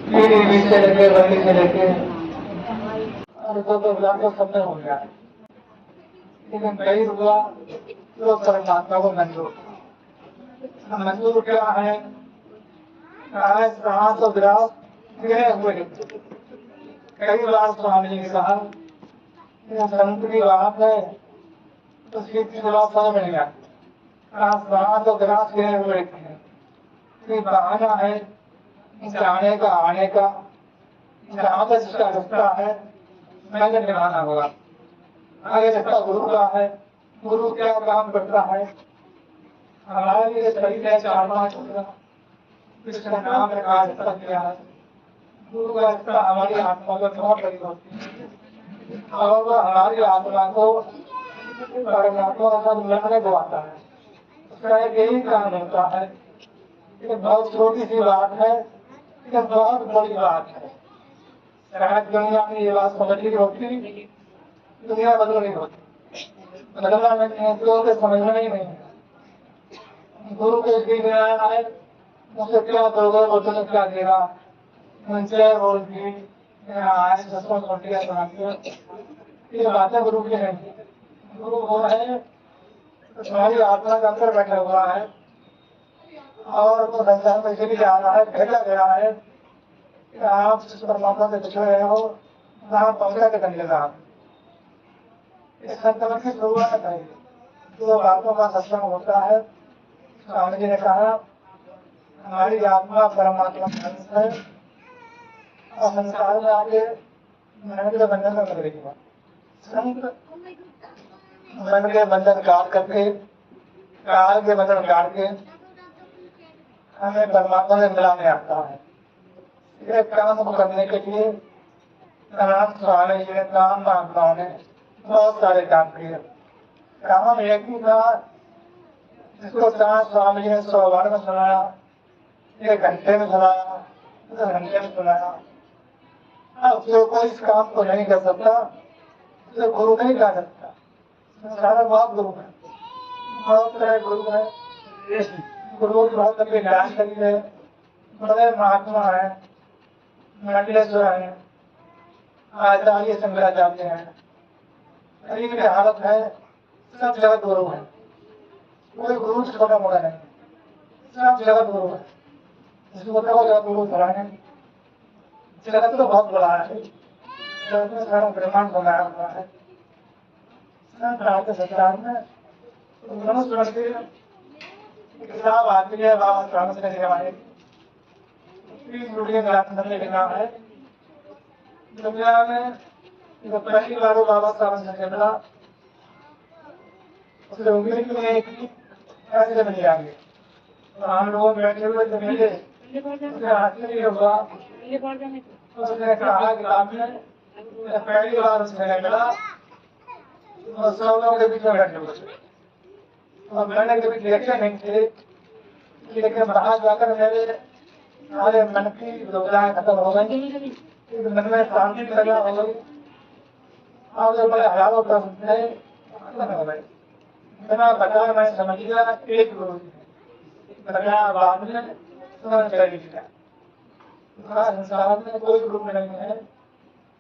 पीढ़ी बीच से लेके बड़ी से लेके और तो विधान को सबने हो गया है। लेकिन कई हुआ तो परमात्मा को मंजूर। मंजूर क्या है? कहा तो विराट गिरे हुए। कई बार स्वामी जी ने कहा संत की बात है तो उसकी जवाब समझ नहीं आता। कहा तो विराट गिरे हुए थे। बहाना है जाने का आने का, जहाँ पर जिसका रास्ता है मैंने निभाना होगा। आगे रास्ता गुरु का है, गुरु क्या काम करता है। हमारे लिए शरीर है 4-5 जिसका नाम रखा रास्ता किया है। गुरु का रास्ता हमारी आत्मा को बहुत बड़ी होती है और वह हमारी आत्मा को परमात्मा के साथ मिलाने को आता है। उसका एक यही काम होता है कि बहुत छोटी सी बात है लेकिन बहुत बड़ी बात है। शायद दुनिया में ये बात समझ रही होती, दुनिया बदल रही होती, बदलना नहीं है तो समझना ही नहीं है। गुरु को सीख रहा है मुझसे क्या दोगे वो तुम्हें क्या देगा, मुझसे बोलती आज दसों छोटियां सुनाती। ये बातें गुरु की नहीं। गुरु वो है तुम्हारी आत्मा के अंदर बैठा हुआ है और वो संसार में इसलिए आ रहा है, भेजा गया है कि आप जिस परमात्मा से बिछड़ रहे हो वहां पहुंचा के करेगा। इस संकल्प की शुरुआत है। दो बातों का सत्संग होता है। स्वामी जी ने कहा हमारी आत्मा परमात्मा का अंश है और संसार में आके मन के बंधन में रही है। संत मन के बंधन काट करके, काल के बंधन काट के हमें परमात्मा से मिलाने आता है। ये काम को करने के लिए स्वामी जी ने काम महात्माओं ने बहुत सारे काम किए। काम एक ही था जिसको स्वामी जी ने 100 बार में सुनाया, 1 घंटे में सुनाया, 10 घंटे में सुनाया। अब जो कोई इस काम को नहीं कर सकता उसे गुरु नहीं कर सकता। सारा बहुत गुरु है, बहुत तरह गुरु है। गुरु की बहुत लंबी लाइन लगी है। बड़े महात्मा है, मंडलेश्वर है, आचार्य शंकराचार्य है। ये हालत है, सब जगत गुरु है। कोई गुरु से छोटा मोटा नहीं, सब जगत गुरु है। जिसको जगत गुरु धरा है। जगत तो बहुत बड़ा है, जगत में सारा ब्रह्मांड बनाया हुआ है। संसार में मनुष्य किताब आती है बाबा स्वामी से हमारे 30 रुपये में लिखा है। दुनिया में जो पहली बार बाबा स्वामी से मिला उसे उम्मीद भी नहीं की ऐसे मिल जाएंगे। हम लोग बैठे हुए थे, मिले, उसे आश्चर्य हुआ। उसने कहा किताब में पहली बार उसने मिला और 100 लोगों के बीच में बैठे हुए थे और मैंने कभी देखे नहीं थे। लेकिन बाहर जाकर मेरे सारे मन की दुविधाएं खत्म हो गई, मन में शांति पैदा हो गई और जो बड़े हजारों प्रश्न थे खत्म हो गए। बिना बताया मैं समझ गया एक गुरु बताया बाद में समझ कर लिया। संसार में कोई गुरु नहीं है।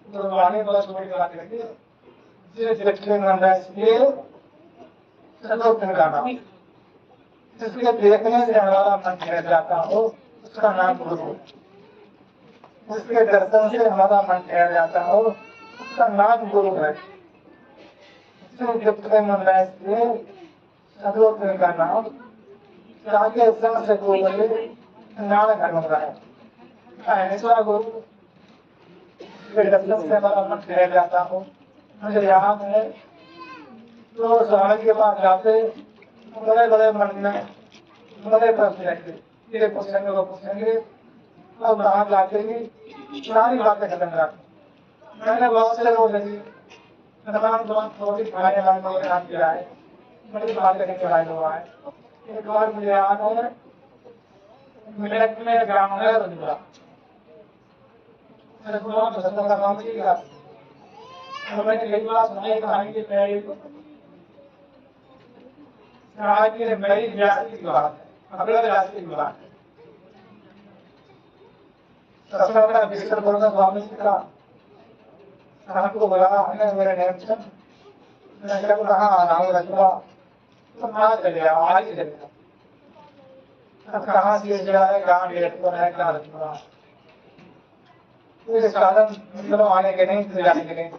गुरुवाणी बहुत बड़ी बात करती है। जिसके देखने से हमारा मन ठहर जाता हो उसका नाम गुरु है। जिसके दर्शन से हमारा मन ठहर जाता हो उसका नाम गुरु है। सदोत्तर का नाम ताकि से बोले नाम धर्म का है। ऐसा गुरु दर्शन से हमारा मन ठहर जाता हो। मुझे याद है तो स्वामी के पास जाते बड़े बड़े मन में बड़े प्रश्न रहते, ये पूछेंगे वो पूछेंगे और बाहर जाते ही सारी बातें खत्म कराते। मैंने बहुत से लोग लगी तमाम थोड़ी खाने वाले लोगों ने हाथ किया है, बड़ी बातें नहीं कराए हुआ है। एक बार मुझे याद है मिनट में ग्राम है रंजला का काम किया। मैंने कई बार सुनाई कहानी की तैयारी मेरी जाति की बात है, अपने जाति की बात है। ससुर का विश्व बोलना स्वामी जी का हमको बुला हमने मेरे नेम से मैं जब कहाँ आ रहा हूँ रजवा तो कहाँ चले जाओ आज ही चले जाओ अब कहाँ से जाए कहाँ डेट पर है कहाँ रजवा तो साधन मतलब आने के नहीं थे जाने के नहीं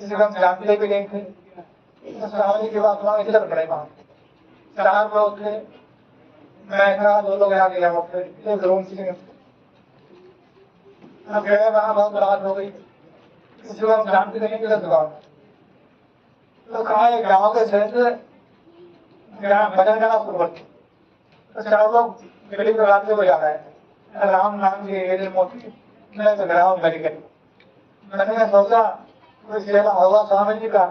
जिसे हम जानते भी नहीं थे तो स्वामी जी की बात वहाँ इधर पड़े वहाँ 4 लोग थे मैं था 2 लोग आगे गया फिर एक रूम से अब गए वहाँ बहुत रात हो गई किसी को हम जानते नहीं किधर गाँव तो कहा ये गाँव के क्षेत्र भजन गाना शुरू करते तो 4 लोग गली में रात को जा रहे हैं राम नाम की ये मोती मैं तो ग्राम गली गली मैंने सोचा कोई सेवा होगा स्वामी जी का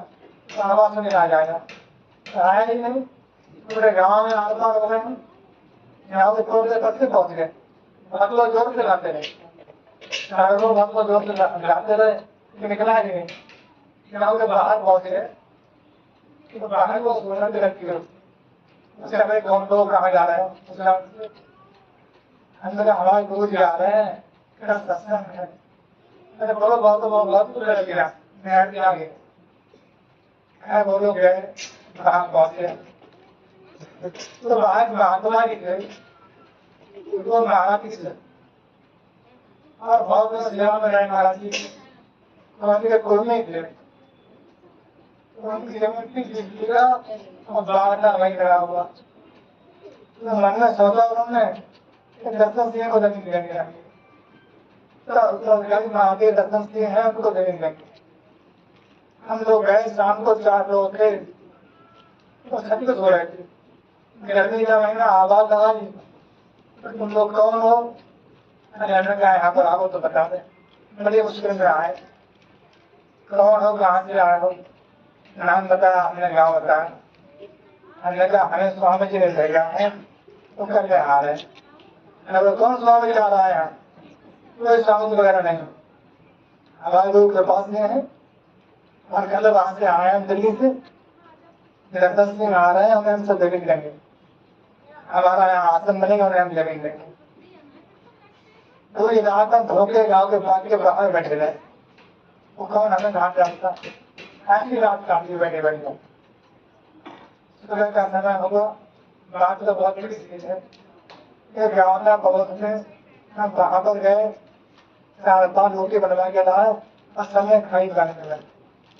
तो आवाज में आ जाएगा आया ही नहीं पूरे गाँव में आस पास हो गए यहाँ से थोड़ी देर तक पहुंच गए बहुत लोग जोर से गाते रहे 4 लोग बहुत जोर से गाते रहे निकला ही नहीं गाँव के बाहर पहुंच गए तो बाहर को सुनने भी रखी उसके अभी कौन लोग कहाँ जा रहे हैं अंदर हमारे गुरु जी आ रहे हैं क्या सत्संग है अरे बोलो बहुत दूर लग गया मैं हट गया है बोलो गए बाहर पहुंचे तो बाहर महात्मा जी गए वो महाराज जी से और बहुत लोग सेवा में रहे महाराज जी उनके कुल नहीं थे उनकी जमीन जीविका और बारह वही खड़ा हुआ तो मन में सोचा उन्होंने दर्शन सिंह को जमीन देंगे तो महादेव दर्शन सिंह है उनको जमीन देंगे हम लोग गए शाम को 4 लोग थे तो छत पे सो रहे थे गर्मी का महीना आवाज लगा नहीं तुम लोग कौन हो अरे हमने कहा यहाँ पर आओ तो बता दे बड़ी मुश्किल में आए कौन हो कहाँ से आए हो नाम बताया हमने गाँव बताया हमने कहा हमें स्वामी जी ने भेजा है तो करके आ रहे हैं कौन स्वामी जी आ रहा है यहाँ कोई स्वामी जी वगैरह नहीं हमारे गुरु के पास में है और कल वहां से आए हैं दिल्ली से दर्शन सिंह आ रहे हैं उन्हें हम सब जमीन देंगे हमारा यहाँ आश्रम बनेगा उन्हें हम जमीन देंगे तो ये रात हम धोखे गाँव के पास के बाहर बैठे रहे वो कौन हमें घाट जानता ऐसी रात काफी बैठे बैठे सुबह का समय होगा बात तो बहुत बड़ी चीज है एक गाँव था पड़ोस में हम वहां पर गए 4-5 रोटी बनवा के लाए और समय खाई जाने लगे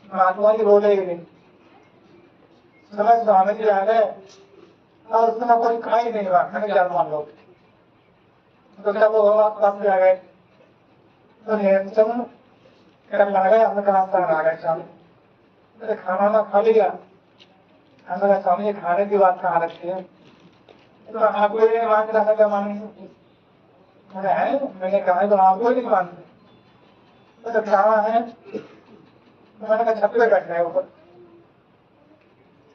महात्मा जी बोले ही नहीं समय स्वामी जी आ गए और उसमें कोई खा ही नहीं हुआ 4-5 लोग तो जब वो पास आ गए तो नियंत्रण कर ला गए हमने कहा आ गए शाम खाना ना खा लिया हमने स्वामी जी खाने की बात कहाँ रखी है तो आपको ये मान रखा क्या मानेंगे मैंने कहा तो आपको नहीं मानते तो कहा है मैंने कहा छत पे बैठना है ऊपर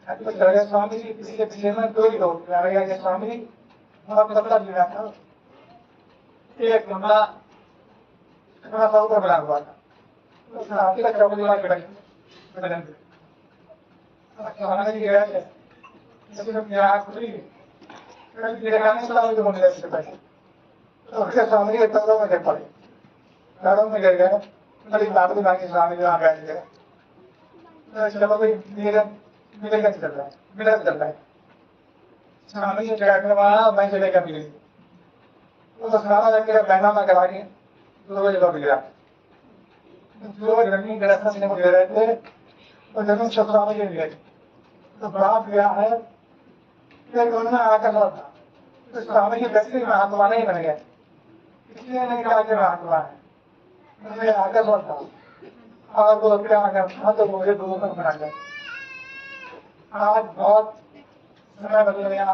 छत पे चढ़ गए स्वामी जी किसी के पीछे में 2 ही लोग आ गया स्वामी जी बहुत पतला जीना था एक कमरा थोड़ा सा ऊपर बना हुआ था तो स्वामी का चौक दीवार पे बैठे स्वामी जी गए जब यहाँ खुली देखा स्वामी जी बोलने से बैठे तो उसके स्वामी के पैरों में गिर पड़े पैरों में गिर गए बड़ी बाबरी मांगी स्वामी जी वहाँ बैठ गए चलो भाई मिलेगा चल रहा है मिलेगा चल रहा है स्वामी जी बैठने वाला मैं चलेगा मिले तो सारा जन मेरा पैनामा करा के 2 बजे लौट गया जो जमीन दर्शन सिंह दे रहे थे तो जमीन सब स्वामी जी मिले तो बात गया है कि उन्होंने आकर था तो स्वामी जी व्यक्ति महात्मा नहीं बन गए इसलिए नहीं कहा कि महात्मा है उन्होंने आकर था और वो क्या करता तो मुझे 2 पर बना गया आज बहुत समय बदल गया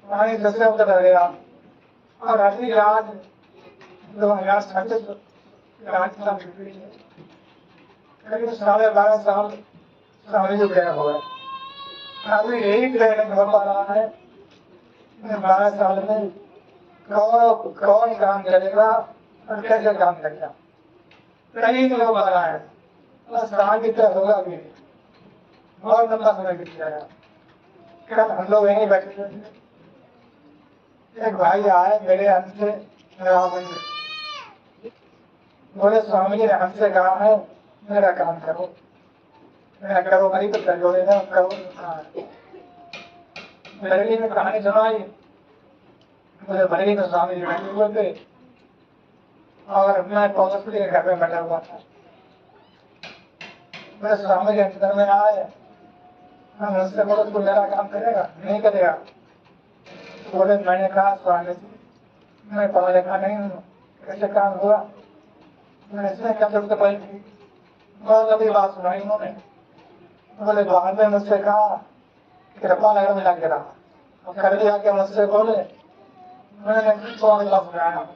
पानी जैसे उतर गया और अभी आज 2026 राजस्थान करीब 12.5 साल स्वामी जी गया हुआ है अभी यही ट्रेनिंग हो पा रहा है 12 साल में कौन काम करेगा और कैसे काम करेगा कहीं नहीं हो पा रहा है बस साल की तरह होगा भी बहुत लंबा समय बीत जाएगा कल हम लोग यहीं बैठे थे एक भाई आए मेरे अंत से रावण बोले स्वामी जी ने हमसे कहा है मेरा काम करो, मेरा करो नहीं तो कर जोड़े ना करो। बरेली में कहानी सुनाई। मुझे बरेली में स्वामी जी बैठे हुए थे और मैं पौधपुरी के घर में बैठा हुआ था। मेरे स्वामी जी अंदर में आए, हम उससे बोले तू मेरा काम करेगा नहीं करेगा? बोले मैंने कहा स्वामी जी मैं पढ़ा लिखा नहीं हूँ, कैसे काम हुआ? मैंने इसमें क्या जरूरत पड़ी थी? बहुत लंबी बात सुनाई उन्होंने। बोले बाद में मुझसे कहा कृपा नगर में लग गया और कर दिया के मुझसे बोले मैंने सुनाया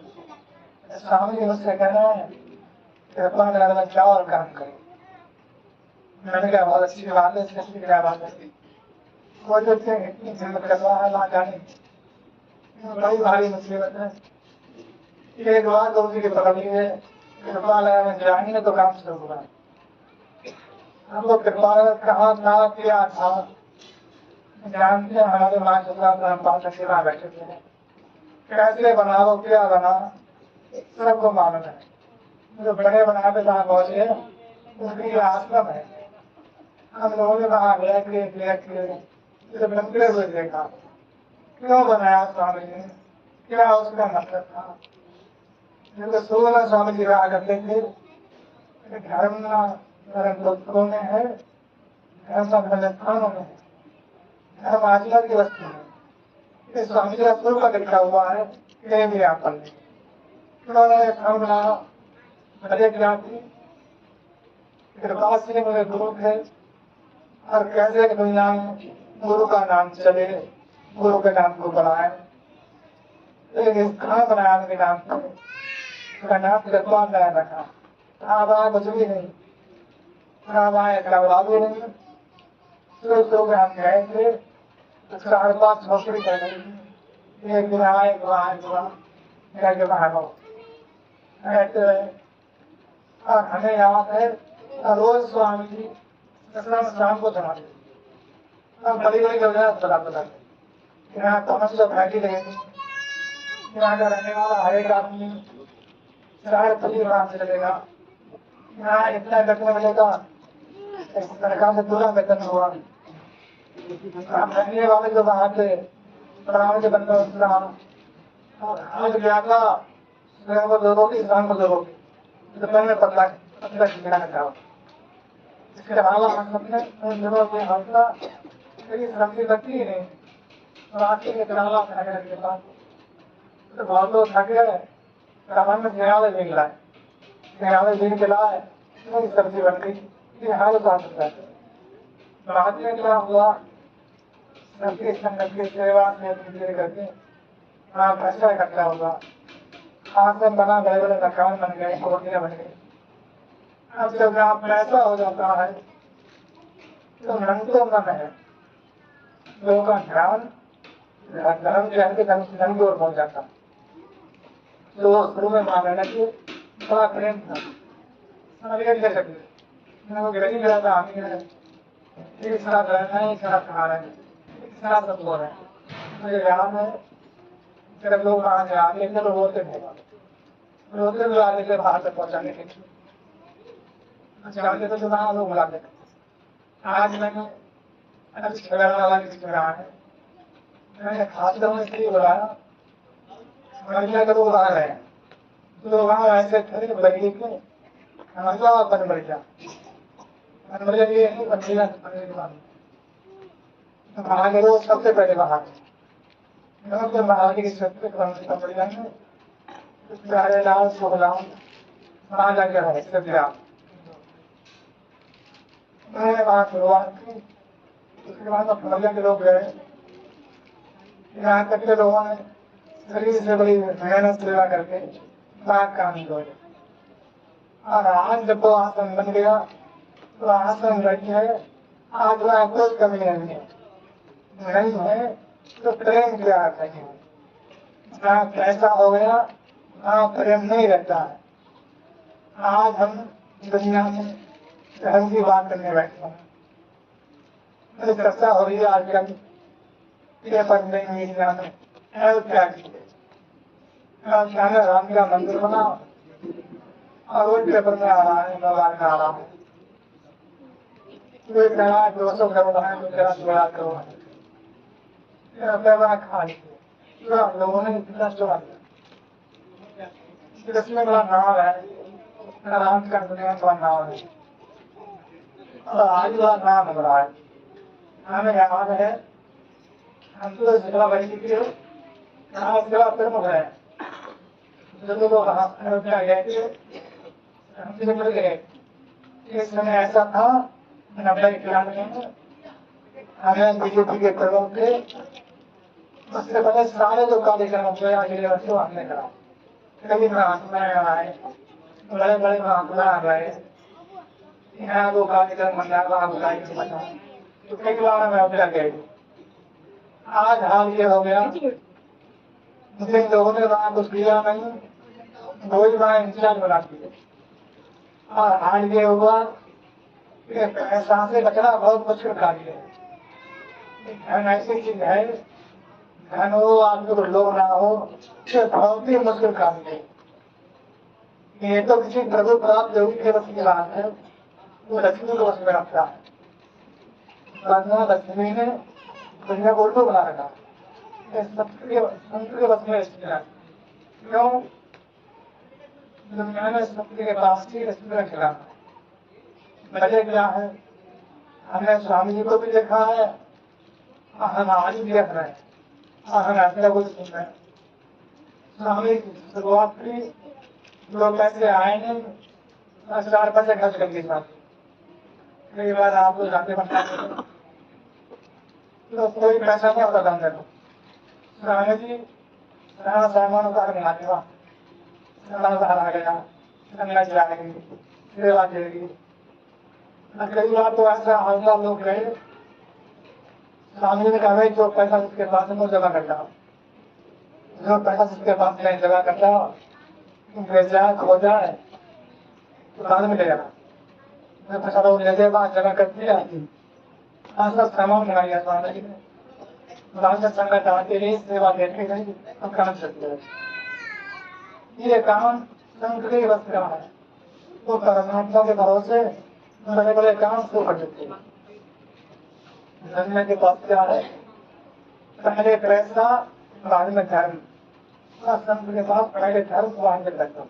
स्वामी जी मुझसे कहना है कृपा नगर में जाओ और काम करो। मैंने कहा बहुत अच्छी बात है, इसकी क्या बात है? वो जो थे इतनी हिम्मत कर रहा है ना जाने बड़ी भारी मुसीबत है। एक बार तो उसी की पकड़ लिए कृपा नगर में जाएंगे तो काम शुरू हुआ। हमको कृपा नगर कहाँ था क्या था जानते हैं? हमारे माँ के साथ हम पास सेवा बैठे थे, कैसे बना वो क्या बना सबको मालूम है। जो बड़े बनाते जहाँ पहुंचे उनकी आश्रम है। हम लोगों ने वहां गए बनते हुए देखा क्यों बनाया स्वामी जी ने, क्या उसका मतलब था। जो सोलह स्वामी जी रहा करते थे धर्म धर्म पुस्तकों में है, धर्म धर्मस्थानों में है, धर्म आचरण की वस्तु है। इस स्वामी जी का स्वरूप का लिखा हुआ है भी आप पढ़ लें। उन्होंने धर्म लाया हरे जाति कृपा से मेरे गुरु थे और कैसे दुनिया में गुरु का नाम चले, गुरु के नाम को बढ़ाए। लेकिन कहाँ बनाया उनके नाम को? उसका नाम कृपा नया रखा। आवाज कुछ भी नहीं, आवाज कलवा भी नहीं। तो हम गए थे 5:30 नौकरी कर रही थी। एक दिन आए घर के बाहर हो रहते रहे और हमें याद है रोज स्वामी जी शाम को सुनाते। अब बड़ी बड़ी योजना बता यहाँ कमर से बैठी रहेगी, यहाँ का रहने वाला हर एक आदमी 4 से चलेगा। यहाँ इतना वेतन मिलेगा, सरकार से पूरा वेतन हुआ। रहने वाले जो वहाँ थे पढ़ाने के बंदोबस्त आज गया था सुबह को 2 रोटी शाम को 2 रोटी दोपहर में 15 खिलाना चाहो। इसके अलावा हम अपने उन दिनों में हल्का सब्जी लगती ही नहीं, राशि के अलावा खाने के बाद तो बहुत लोग थक गए। सामान में न्यायालय मिल रहा है, न्यायालय दिन के लाए नहीं सब्जी बन गई। ये हाल बात होता है। बाद में क्या हुआ सबके संगत की सेवा में करके वहाँ पैसा इकट्ठा हुआ, हाथ में बना बड़े बड़े मकान बन गए, कोठियाँ बन गई। अब जब जहाँ पैसा हो जाता है तो मन तो मन है, लोगों का ध्यान धर्म के धन की ओर पहुंच जाता। तो शुरू में मांगने लगे बड़ा प्रेम था, गरीब ज्यादा आदमी है, एक साथ रहना है, एक साथ खा रहे हैं, एक साथ सब हो रहे हैं। मुझे याद है जब लोग वहां से आते थे तो रोते हुए आते थे बाहर तक पहुंचाने के लिए। जाते थे तो वहां लोग बुलाते थे। आज मैंने है मैंने खास करने इसलिए बुलाया महिला के लोग आ रहे हैं तो वहाँ ऐसे थे बड़ी के महिला और बनबरिया ये बंदीला वहाँ के लोग सबसे पहले बाहर महाराजी की बढ़िया है प्यारे लाल सोहलाल वहाँ जाकर है सब्जा। मैंने वहाँ शुरुआत की, उसके बाद बढ़िया के लोग गए। यहाँ तक के लोगों ने शरीर से बड़ी मेहनत सेवा करके बात काम किया और आज जब वो आसन बन गया तो आसन रही है। आज वहाँ कोई कमी नहीं है तो प्रेम की बात नहीं है। जहाँ पैसा हो गया वहाँ प्रेम नहीं रहता है। आज हम दुनिया में धर्म की बात करने बैठे हैं, चर्चा हो रही है आजकल पेपर में मीडिया में क्या शायद राम का मंदिर बना और वो पेपर में आ रहा है, मोबाइल में आ रहा है, कोई कह रहा है 200 करोड़ है, कोई कह रहा 2 लाख करोड़ है, पैसा खा लिया लोगों ने इतना चुरा लिया। इसमें बड़ा नाम है, राम का दुनिया का नाम है और आज बड़ा नाम हो रहा है। हमें याद है, हम तो जिला बनी थी, यहाँ जिला प्रमुख है, जो लोग अयोध्या गए थे हमसे मिल गए। एक समय ऐसा था 90-91 में, हमें बीजेपी के प्रमुख थे, उससे पहले सारे जो कार्यक्रम हुए अगले वर्ष हमने करा, कई महात्मा आए, बड़े बड़े महात्मा आ गए, यहाँ वो कार्यक्रम बना बना, तो कई बार हम अयोध्या गए। आज हाल ये हो गया, जिन लोगों ने वहां कुछ किया नहीं, वो ही वहां इंचार्ज बना दिए। और हाल ये हुआ कि पैसा से बचना बहुत मुश्किल कार्य है। धन ऐसी चीज है, धन हो आदमी को लोग ना हो, ये बहुत ही मुश्किल कार्य है। ये तो किसी प्रभु प्राप्त योगी के बस की बात है, वो लक्ष्मी को बस में रखता है, वरना लक्ष्मी ने दुनिया को उल्टू बना रखा, संत के बस में क्यों? दुनिया में सत्य के पास ही लक्ष्मी का खिलाफ वजह क्या है? हमने स्वामी जी को भी देखा है, हम आज भी देख रहे हैं, और हम ऐसा कुछ सुन रहे हैं। स्वामी शुरुआत की 2 पैसे आए नहीं, 4 पैसे खर्च करके साथ कई बार आप लोग जाते बनता तो कोई पैसा नहीं होता धंधे को। स्वामी जी सारा सामान उतार बना देगा, आ गया, गंगा जाएगी, सेवा देगी। कई बार तो ऐसा हल्का लोग गए, स्वामी ने कहा जो पैसा जिसके पास है वो जमा कर जाओ, जो पैसा जिसके पास नहीं जमा कर जाओ, गिर जाए खो जाए तो बाद में ले जाना, जो पैसा लोग ले जाए वहां जमा कर दिया। ऐसा सामान बनाया स्वामी जी ने, बाद में संगत आती रही, सेवा देती रही और काम चलते रहे। ये काम संत के बस का है, वो परमात्मा के भरोसे बड़े बड़े काम शुरू कर देते हैं। दुनिया के पास क्या है? पहले पैसा बाद में धर्म, और संत के पास पहले धर्म बाद में धर्म,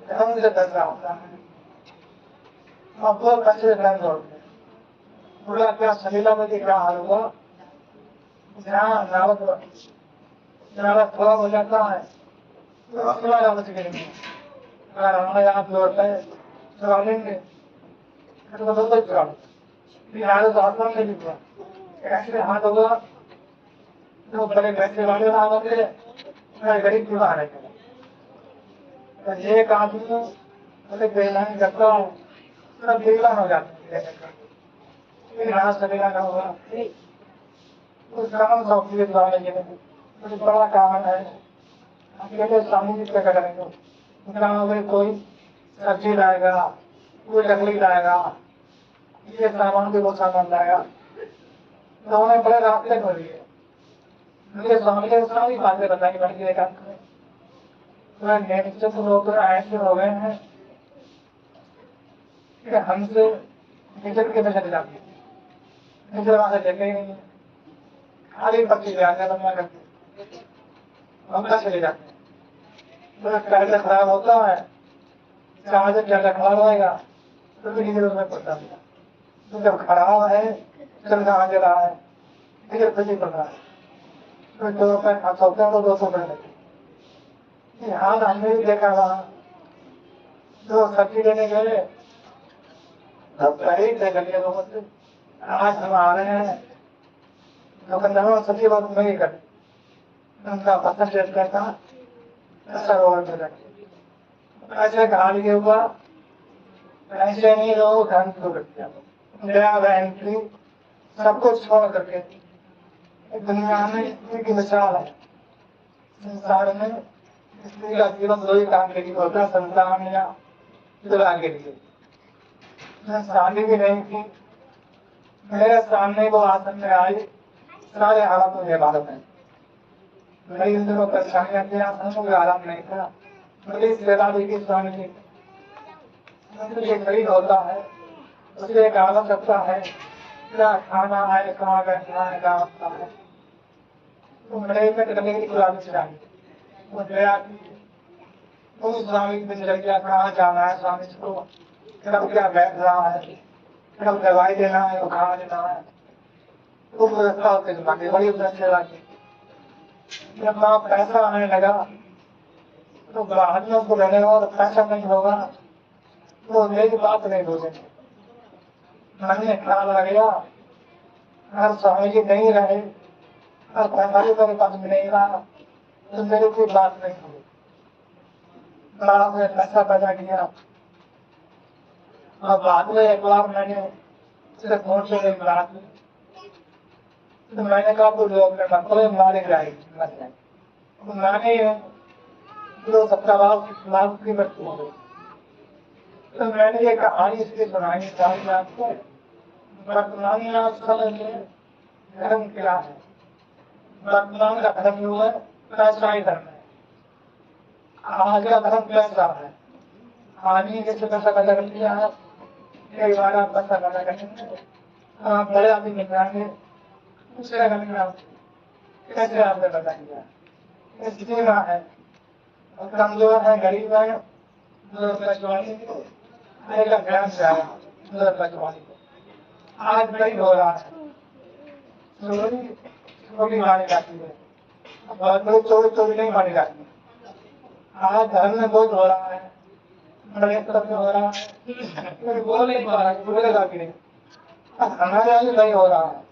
धर्म से धर्म होता है और वो पैसे धर्म होते हैं। पूरा क्या सलीला में क्या हाल हुआ, जहाँ नावत थोड़ा हो जाता है तो सेवा रावत के लिए अगर हमारे यहाँ लौटते चुरा लेंगे तो दो चुरा बिहार तो आसमान में भी ऐसे हाथ होगा तो बड़े पैसे वाले आएंगे, गरीब क्यों आ रहे तो एक आदमी बड़े बेईमानी करता है, सब बेईमान हो जाते हैं, यहाँ सलेगा ना होगा उस काम सौंप दिए कुछ बड़ा काम है, अकेले स्वामी जी क्या करेंगे? गाँव में कोई सब्जी लाएगा, कोई लकड़ी लाएगा, ये सामान भी वो सामान लाएगा, तो उन्हें बड़े रास्ते हो रही है। मुझे स्वामी ने सारी बातें बताई बड़ी काम करें, निश्चित लोग ऐसे हो गए हैं कि हमसे निकल के चले जाते हैं, निकल वहां से देते ही नहीं है, खाली पक्षी जाते बनवा करते हम चले जाते हैं। तो पैसा खराब होता है, चार्जर ज्यादा खराब रहेगा तो भी डीजल में पड़ता है, तो जब खराब है चल कहाँ जा रहा है, डीजल फिर पड़ रहा है, तो 2 रुपए खर्च होते हैं तो 200 रुपए लगते। हाल हमने भी देखा वहाँ जो सब्जी लेने गए पहले तय कर लिया लोगों से, आज हम आ रहे हैं दुकानदारों सब्जी बात नहीं कर, उनका परसेंटेज कैसा सरोवर में रखे ऐसे कहा लिया हुआ, ऐसे नहीं लोग धन को दया एंट्री सब कुछ छोड़ करके दुनिया में स्त्री की मिसाल है। संसार में स्त्री का जीवन 2 ही काम के लिए होता है, संतान या दुल्हा के लिए। शादी भी नहीं थी, मेरे सामने वो आसन में आई, सारे हालात मुझे मालूम है, बड़ी दिनों परेशानियां थी, हमको कोई आराम नहीं था। बड़ी सेवा भी की स्वामी जी, ये शरीर होता है, उसे एक आवश्यकता है, क्या खाना है, कहाँ बैठना है, क्या होता है, तो बड़े में करने की कोशिश चाहिए। वो दया की, उस स्वामी की दिनचर्या कहाँ जाना है, स्वामी जी को कब क्या बैठना है, कब दवाई देना है, वो कहाँ देना है, वो व्यवस्था होती है। बड़ी सेवा की। जब वहाँ पैसा आने लगा तो बहादुर को रहने और पैसा नहीं होगा तो मेरी बात नहीं बोलेंगे। मन में ख्याल आ गया, अगर स्वामी जी नहीं रहे और पैसा भी मेरे पास में नहीं रहा तो मेरी कोई बात नहीं हुई। बड़ा मैं पैसा पैदा किया और बाद में एक बार मैंने सिर्फ फोन से एक बात तो मैंने कहा तो लोग मतलब मारे जाएगी मर जाए तो मैंने जो 70 लाख की मृत्यु हो गई। तो मैंने ये कहानी इसलिए सुनाई चाहिए आपको। वर्तमान में आप समझ लें धर्म क्या है। वर्तमान का धर्म जो है पैसा ही धर्म है। आज का धर्म पैसा है। आदमी जैसे पैसा पैदा कर लिया है, कई बार आप पैसा पैदा करेंगे, आप बड़े आदमी मिल जाएंगे, उसका कैसे आपने पैदा किया, स्थिति में है, कमजोर है, गरीब है, ज्ञान से आया आज नहीं हो रहा है। चोरी चोरी मानी जाती है, बहुत बड़ी चोरी चोरी नहीं मानी जाती। आज धर्म में बहुत हो रहा है, बड़े स्तर में हो रहा है, बोल नहीं पा रहा, बोलेगा भी नहीं। हमारे यहाँ नहीं हो रहा है।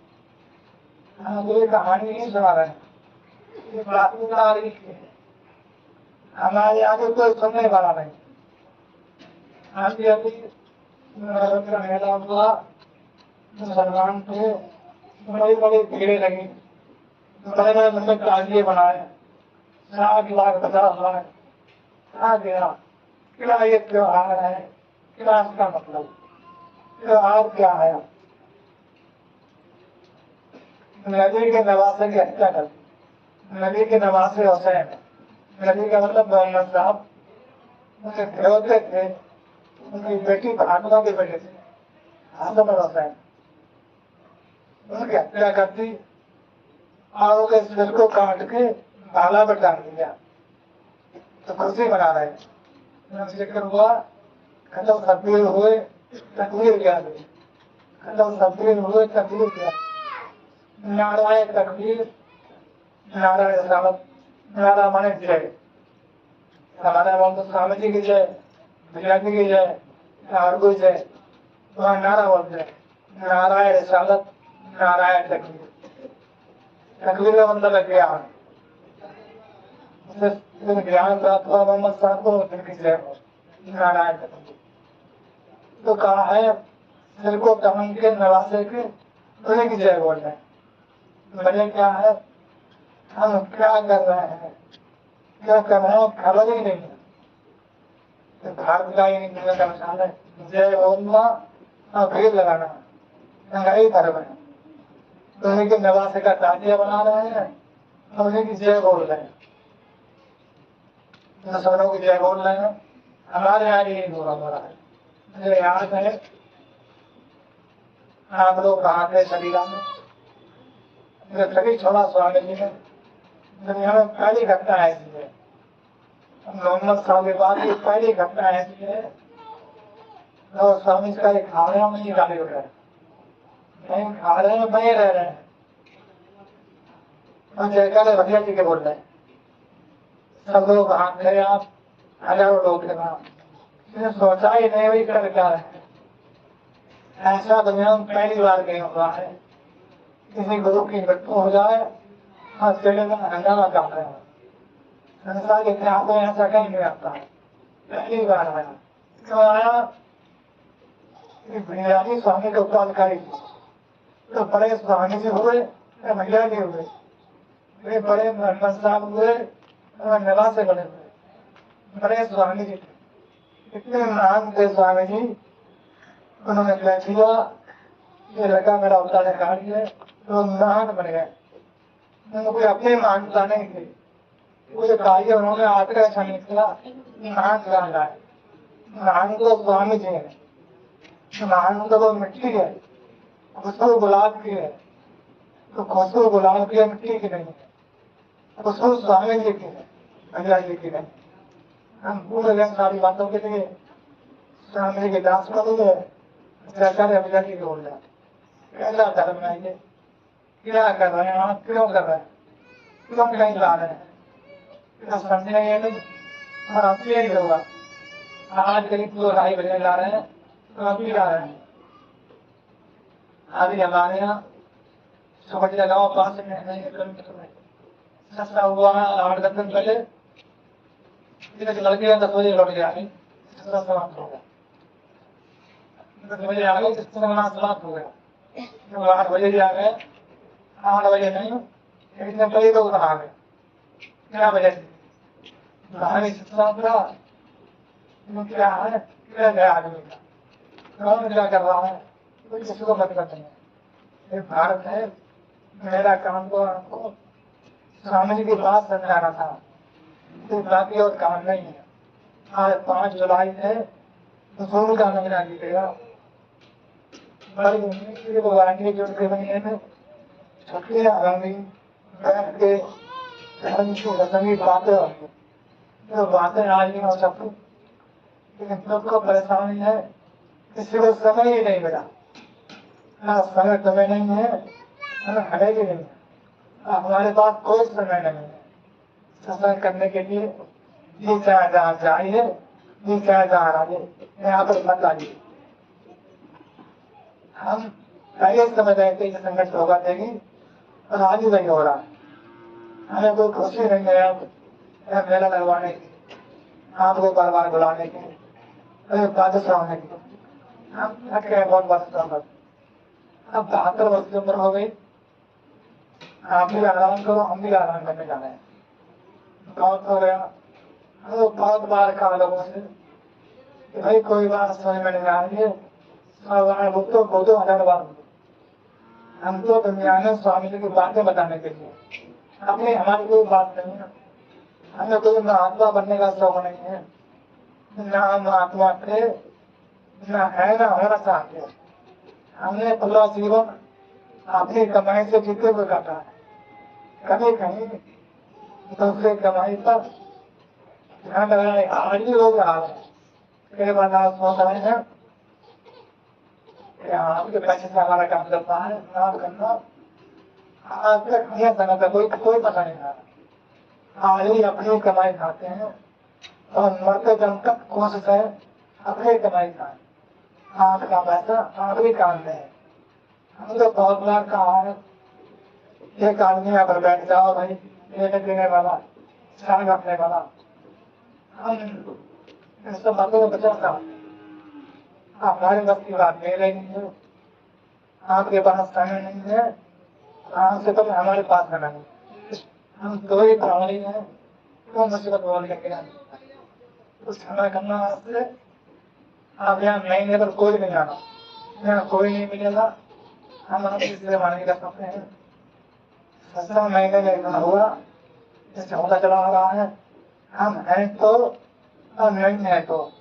हम ये कहानी नहीं सुना रहे, ये प्राथमिकता है। हमारे यहाँ कोई सुनने वाला नहीं। अभी अभी मेला हुआ, मुसलमान थे, बड़ी बड़ी भीड़े लगी, बड़े बड़े मंदिर ताजिए बनाए, 60 लाख 50 लाख आ गया। क्या ये त्योहार है, क्या इसका मतलब, त्योहार क्या है। नबी के नवासे की हत्या कर, नबी के नवासे हुसैन, नबी का मतलब मोहम्मद साहब उनके देवते थे, उनकी बेटी फातिमा के बेटे थे हसन और हुसैन, उनकी हत्या कर दी और उनके सिर को काट के भाला पर डाल दिया। तो खुशी मना रहे, जिक्र हुआ, खत्म तकबीर हुए, तकबीर क्या दी, खत्म तकबीर हुए, तकबीर क्या, नाराय तकबीर, नाराय रसालत, नारा माने जय, हमारा बोलते स्वामी जी की जय, भैया जी की जय, और कोई जय, वहाँ नारा बोलते हैं, नाराय रसालत, नाराय तकबीर। तकबीर का मतलब है ज्ञान, ज्ञान प्राप्त हुआ मोहम्मद साहब को, उनकी जय हो, नाराय तकबीर। तो कहा है सिर को कमन के नवासे के उन्हीं की जय बोल रहे हैं। वजह क्या है, हम क्या कर रहे हैं, क्या कर रहे हैं, खबर ही नहीं है। तो भारत का ही नहीं का मिसाल है, जय बोलना और भीड़ लगाना, महंगाई धर्म है। तो उन्हीं के नवासे का ताजिया बना रहे हैं और उन्हीं की जय बोल रहे हैं, मुसलमानों की जय बोल रहे हैं। हमारे यहाँ यही हो रहा है। मुझे याद है आप लोग कहा थे शरीरा में, सभी छोड़ा स्वामी जी ने, दुनिया में पहली घटना ऐसी है, मोहम्मद साहब के बाद ये पहली घटना ऐसी है तो स्वामी का एक खा रहे नहीं गाली उठ रहे, नहीं खा रहे हैं, वहीं रह रहे हैं और जयकारे भैया जी के बोल रहे हैं। सब लोग हाथ थे, आप हजारों लोग थे वहां, सोचा ही नहीं वही कर क्या है। ऐसा दुनिया में पहली बार कहीं हुआ है, किसी गुरु की मृत्यु हो जाए और चले में हंगामा कर रहे हैं। संसार के इतिहास में ऐसा कहीं नहीं आता है, पहली बार आया। क्यों आया, बुनियादी स्वामी को उत्तराधिकारी तो बड़े स्वामी जी हुए, भैया जी हुए, वे बड़े मोहम्मद साहब हुए और नवा से बने हुए बड़े स्वामी जी थे। इतने महान थे स्वामी जी, उन्होंने कह दिया ये लगा मेरा उत्तराधिकारी है, तो महान बन गए। उनको कोई अपनी महानता नहीं थी, उसे कार्य उन्होंने आकर ऐसा निकला नारायण जान रहा है। नारायण तो स्वामी जी है, नारायण तो वो मिट्टी है, खुशबू गुलाब की है, तो खुशबू गुलाब की है, मिट्टी की नहीं है। खुशबू स्वामी जी की है, भैया जी की नहीं। हम भूल गए सारी बातों के लिए, स्वामी की दास कर लिए, सरकार भैया जी बोल रहे कैसा धर्म है ये, क्या कर रहे हैं आप, क्यों कर रहे हैं, क्यों नहीं ला रहे हैं, समझे ये नहीं। और अब भी यही होगा, आज करीब 2-2.5 बजे ला रहे हैं, तो अभी ला रहे हैं। अभी हमारे यहाँ सुबह लगाओ 5 किलोमीटर में सस्ता हुआ 8-10 दिन पहले लड़के 10 बजे लौट गया, सस्ता समाप्त हो गया। 10 बजे आ गए, समाप्त हो गया। तो 8 बजे भी आ गए, 8 बजे नहीं, इतने कई लोग आ गए। क्या वजह थी? धार्मिक शिक्षा क्या है, क्या गया आदमी का, कौन क्या कर रहा है, कोई किसी को मतलब नहीं है। ये भारत है, मेरा काम तो आपको स्वामी जी की बात समझाना था, तो बाकी और काम नहीं है। आज 5 जुलाई है, तो सोनू का महीना जीतेगा, बड़ी वाणी जो के महीने में छुट्टियां होंगी, बैठ के धर्म की रसमी बातें होंगी, तो बातें आज नहीं हो सकती। लेकिन सबको परेशानी है, किसी को समय ही नहीं मिला, ना समय समय नहीं है, ना है भी नहीं है। हमारे पास कोई समय नहीं है सत्संग करने के लिए। जी चाहे जहाँ जाइए, जी चाहे जहाँ आइए, यहाँ पर मत आइए। हम पहले समझ रहे थे कि संघर्ष होगा देगी, और आज ही नहीं हो रहा। हमें कोई खुशी नहीं है अब मेला लगवाने की, आपको बार बार बुलाने की, बादशाह होने की। हम थक गए बहुत बात। अब 72 वर्ष की उम्र हो गई, आप भी आराम करो, हम भी आराम करने जा रहे हैं। बहुत हो गया, हम बहुत बार कहा लोगों से कि भाई कोई बात समझ में नहीं आ रही है, तो बोलो 1000 बार। हम तो दुनिया में स्वामी जी की बातें बताने के लिए, अपनी हमारी कोई बात नहीं है। हमें कोई महात्मा बनने का शौक नहीं है, न हम महात्मा थे, न है न होना चाहते। हमने पूरा जीवन अपनी कमाई से जीते हुए काटा है, कभी कहीं दूसरे कमाई पर ध्यान लगाए। आज भी लोग हाल है, कई बार आप सोच रहे हैं कि आपके पैसे से हमारा काम करता है, काम करना आज तक हमें समय का कोई पता नहीं रहा। आज ही अपनी कमाई खाते हैं और मरते दम तक कोशिश है अपनी कमाई खाए, आपका पैसा आप ही काम दें। हम तो बहुत बार कहा है, एक आदमी यहाँ पर बैठ जाओ भाई, लेने देने वाला, ख्याल रखने वाला। हम इन सब बातों में बचाता, हमारे बस की बात नहीं रही है, आपके पास समय नहीं है, आपसे पहले हमारे पास समय नहीं। हम 2 ही प्राणी हैं, क्यों मुसीबत बोल के कुछ समय करना आपसे। आप यहाँ महीने पर कोई नहीं आना, यहाँ कोई नहीं मिलेगा, हम आपकी सेवा नहीं कर सकते हैं। 7 महीने में इतना हुआ, जैसे होता चला आ रहा है, हम हैं तो और नहीं है तो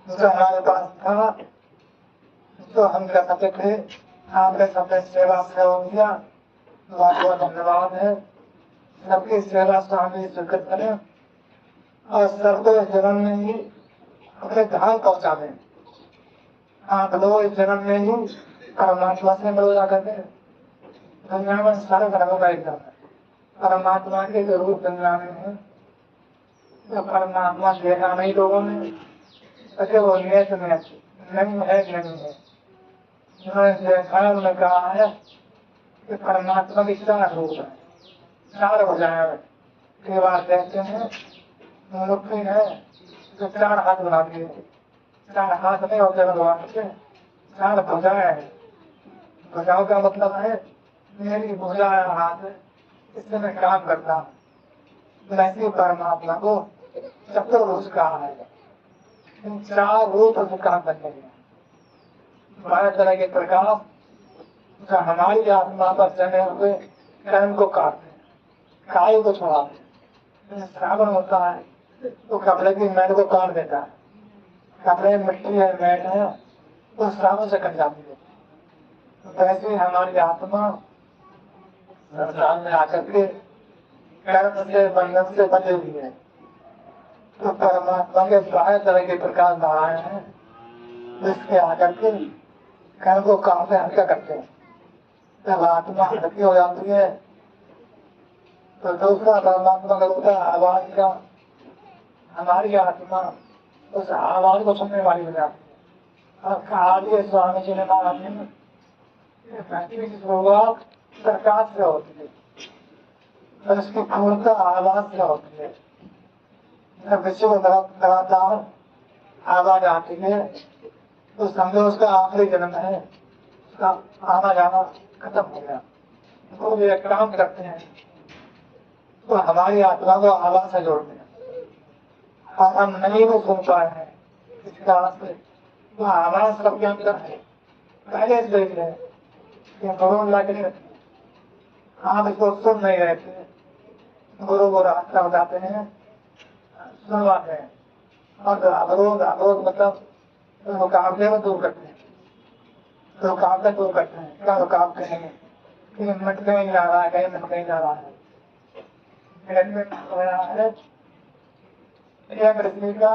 जो हमारे पास था तो हम कर सकते थे, आपने सबने सेवा से हो गया, बहुत बहुत धन्यवाद है। सबकी सेवा स्वामी स्वीकृत करें और सबको इस जन्म में ही अपने धाम पहुंचा दें। आप लोग इस जन्म में ही परमात्मा से मिल जा करते। दुनिया में सारे धर्मों का एक धर्म है, परमात्मा के जो रूप दुनिया में है, तो परमात्मा देखा नहीं लोगों ने, ऐसे वो नेत नहीं है। उन्होंने देखा, उन्होंने कहा है कि परमात्मा की 4 रूप है, 4 भुजाएं हैं। कई बार देखते हैं मुक्ति है तो 4 हाथ बनाती है, 4 हाथ नहीं होते भगवान के, 4 भुजाएं हैं। भुजाओं का मतलब है मेरी भुजा हाथ है, इससे मैं काम करता हूँ। वैसे परमात्मा को चतुर्भुज कहा है, इन 4 रूप से काम करने हैं। 12 तरह के प्रकाश जो हमारी आत्मा पर चढ़े हुए कर्म को काटते हैं, काय को छुड़ाते हैं। साबुन होता है तो कपड़े की मैल को काट देता है, कपड़े में मिट्टी है मैल है वो साबुन से कट जाती है। तो वैसे ही हमारी आत्मा संसार में आकर के कर्म से बंधन से बंधी हुई है। तो परमात्मा के 12 तरह के प्रकाश नारायण हैं जिसके आकर के कर्म को काम से हल्का करते हैं। जब आत्मा हल्की हो जाती है तो दूसरा परमात्मा का होता है आवाज का, हमारी आत्मा उस आवाज को सुनने वाली हो जाती है। और कहा भी स्वामी जी ने महाराज ने पृथ्वी की शुरुआत प्रकाश से होती है और उसकी पूर्णता आवाज से होती है। जब विश्व को लगातार आवाज आती है तो समझो उसका आखिरी जन्म है, उसका आना जाना खत्म हो गया। तो वे काम करते हैं तो हमारी आत्मा को आवाज से जोड़ते हैं और हम नहीं भी सुन पाए हैं इस कारण से वो आवाज सबके अंदर है। पहले से देख रहे कि गुरु लगे आप इसको सुन नहीं रहे थे, गुरु को रास्ता बताते हैं, सुनवाते हैं और अवरोध मतलब रुकावटें को दूर करते हैं, रुकावटें दूर करते हैं। क्या रुकावट कहेंगे कि मिट कहीं जा रहा है, कहीं मिट कहीं जा रहा है, हो रहा है यह पृथ्वी का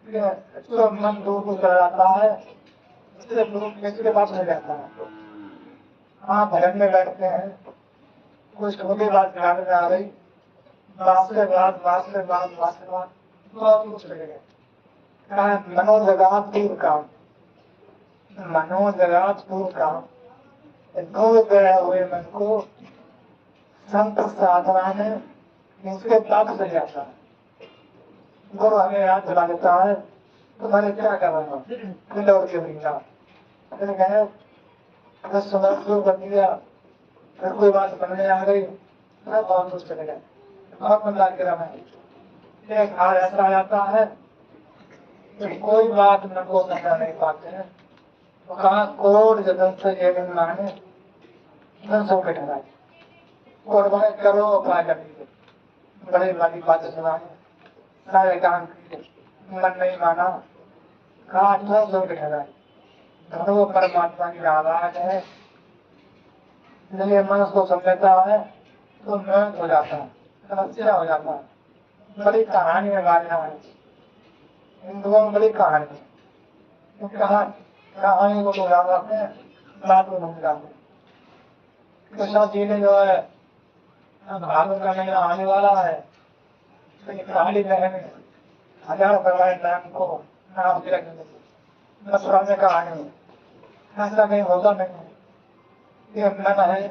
जो मन दूर को चला जाता है उससे दूर किसके पास नहीं जाता है। हाँ भजन में बैठते हैं, कुछ छोटी बात ध्यान में आ गई, बात से बात बहुत कुछ लगेगा। मनोजगत पूर्ण काम, मनोजगत पूर्ण काम, दूर गए हुए मन को संत साधना में इसके पाप से जाता है। गुरु हमें याद दिला देता है तुम्हारे क्या कर रहे हो, फिर के बिना फिर गए, फिर सुना शुरू कर दिया, फिर कोई बात बनने आ गई, बहुत कुछ चले गए, बहुत मन लाग गिरा मैं। एक हाल ऐसा आ जाता है कि कोई बात मन को समझा नहीं पाते हैं। तो कहा कोट जगत से ये माने न सो के ठहराए और बड़े करो उपाय कर दीजिए, बड़े बड़ी बातें सुनाए, सारे काम किए, मन नहीं माना, कहा न सो के ठहराए। वो परमात्मा की आवाज है, इसलिए मन उसको समझता है तो मौत हो जाता है, समस्या हो जाता है। बड़ी कहानी है गाने है, हिंदुओं में बड़ी कहानी है, कहानी को तो याद रखते हैं, बात को नहीं जानते। कृष्ण जी ने जो है भागवत का महीना आने वाला है तो ये काली बहन 1000 भगवान नाम को नाम से रखेंगे मथुरा में कहानी ऐसा कहीं होता नहीं है। ये मन है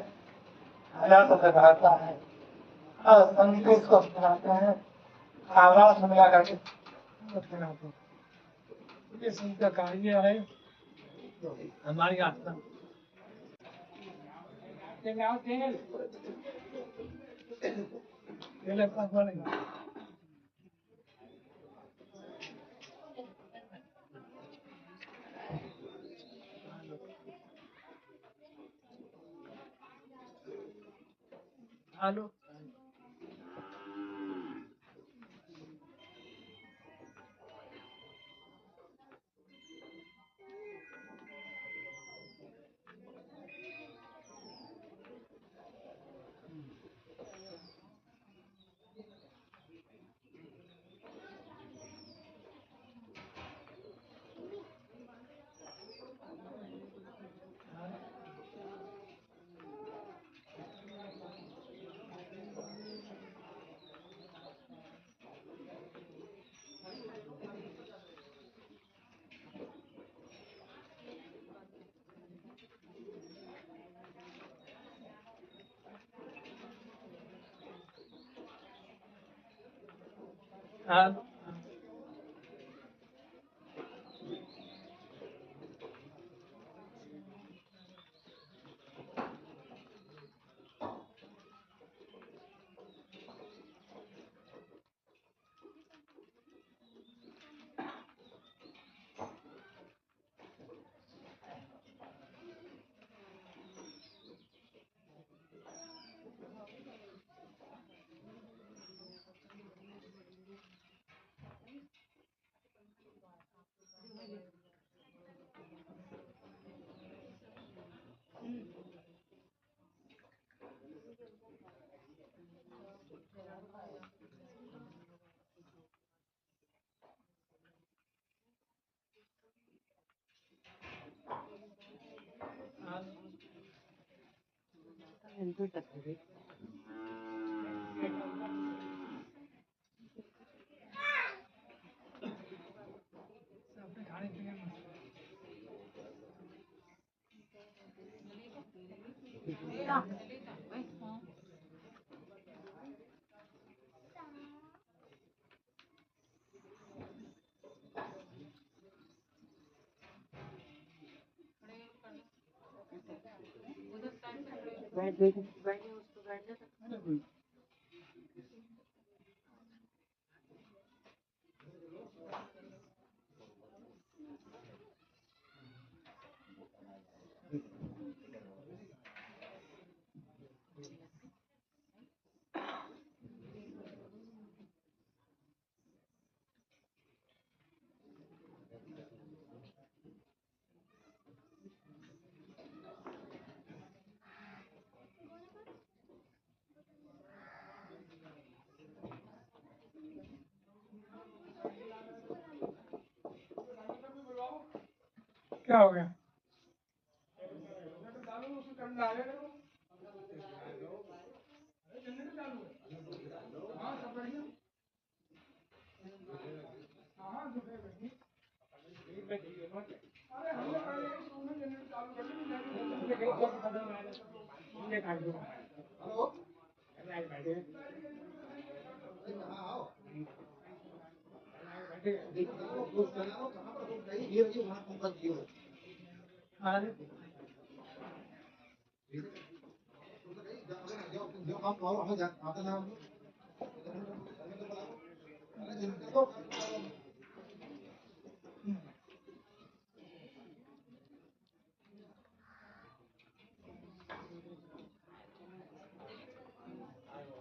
1000 से भरता है और संगीत को सुनाते हैं, आवाज मिला करके सुनाते हैं। ये संगीत कार्य है हमारी आत्मा हेलो हाँ क्या हो गया?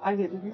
आगे ini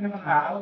mahal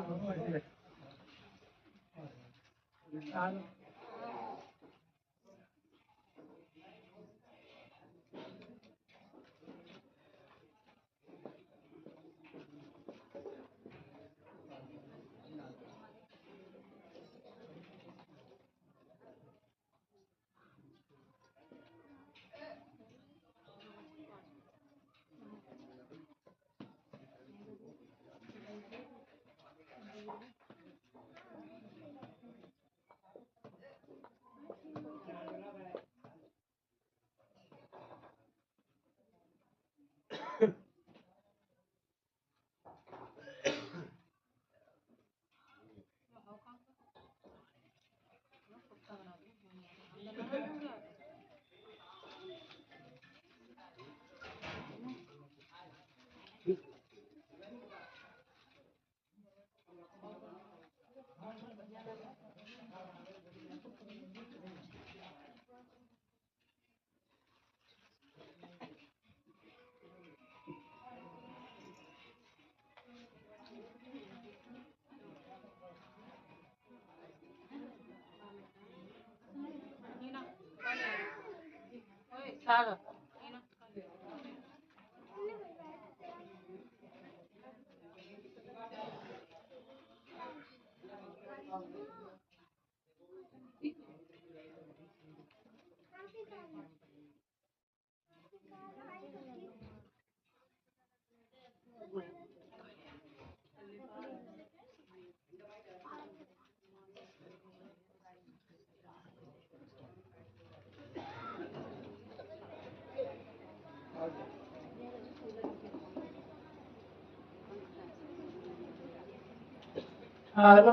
हेलो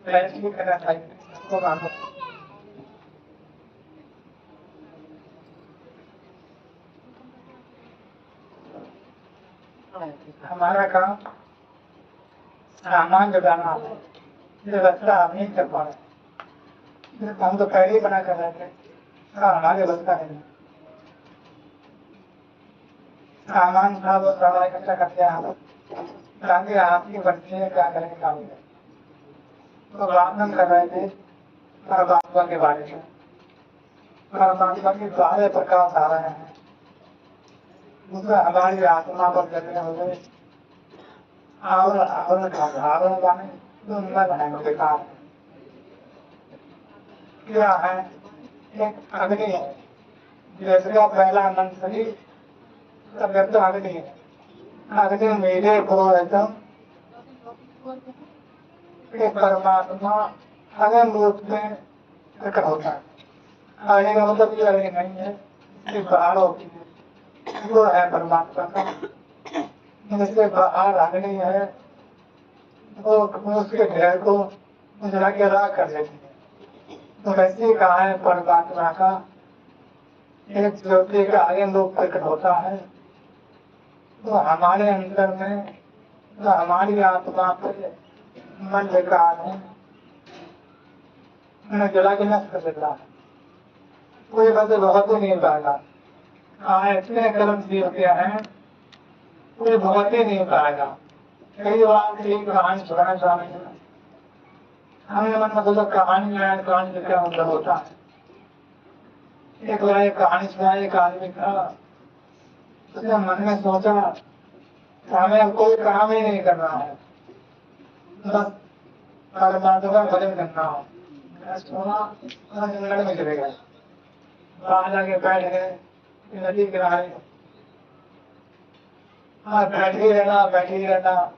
फ्लैश भी करना चाहिए तो हमारा काम सामान जुटाना है, व्यवस्था हम नहीं कर पा रहे। हम तो पहले ही बना कर रहे थे, हमारी व्यवस्था नहीं। सामान था वो सारा इकट्ठा करके हम ताकि आपकी बच्चे क्या करें काम में। तो बात हम कर रहे थे परमात्मा के बारे में। परमात्मा के सारे प्रकाश आ रहे हैं, उसमें हमारी आत्मा पर जगह हुए आवरण आवरण का आवरण बने तो मन है बेकार। क्या है? एक अग्नि है, जैसे का पहला मन सही तब तो अग्नि है। अग्नि मेरे को एकदम परमात्मा अगम रूप में प्रकट होता है। आने का मतलब ये अग्नि नहीं है कि बाहर होती है, वो है परमात्मा का। जिससे बाहर अग्नि है वो उसके ढेर को जला के राख कर देती है। तो वैसे कहा है परमात्मा का एक ज्योति का अगम रूप प्रकट होता है, तो हमारे अंदर में तो हमारी आत्मा पे मन विकार है, उन्हें जला के नष्ट कर देता है। कोई बस बहुत ही नहीं पाएगा। हाँ, इतने कर्म जीवते हैं, कोई बहुत ही नहीं पाएगा। कई बार एक कहानी सुनाना चाहेंगे, हमें मन में सोचा कहानी में कहानी से क्या मतलब होता है। एक बार एक कहानी सुना, एक आदमी था, उसने मन में सोचा हमें कोई काम ही नहीं करना है, बस परमात्मा का भजन करना हो। जंगल में चले गए, बाहर जाके बैठ गए नदी किनारे, हाँ बैठे ही रहना।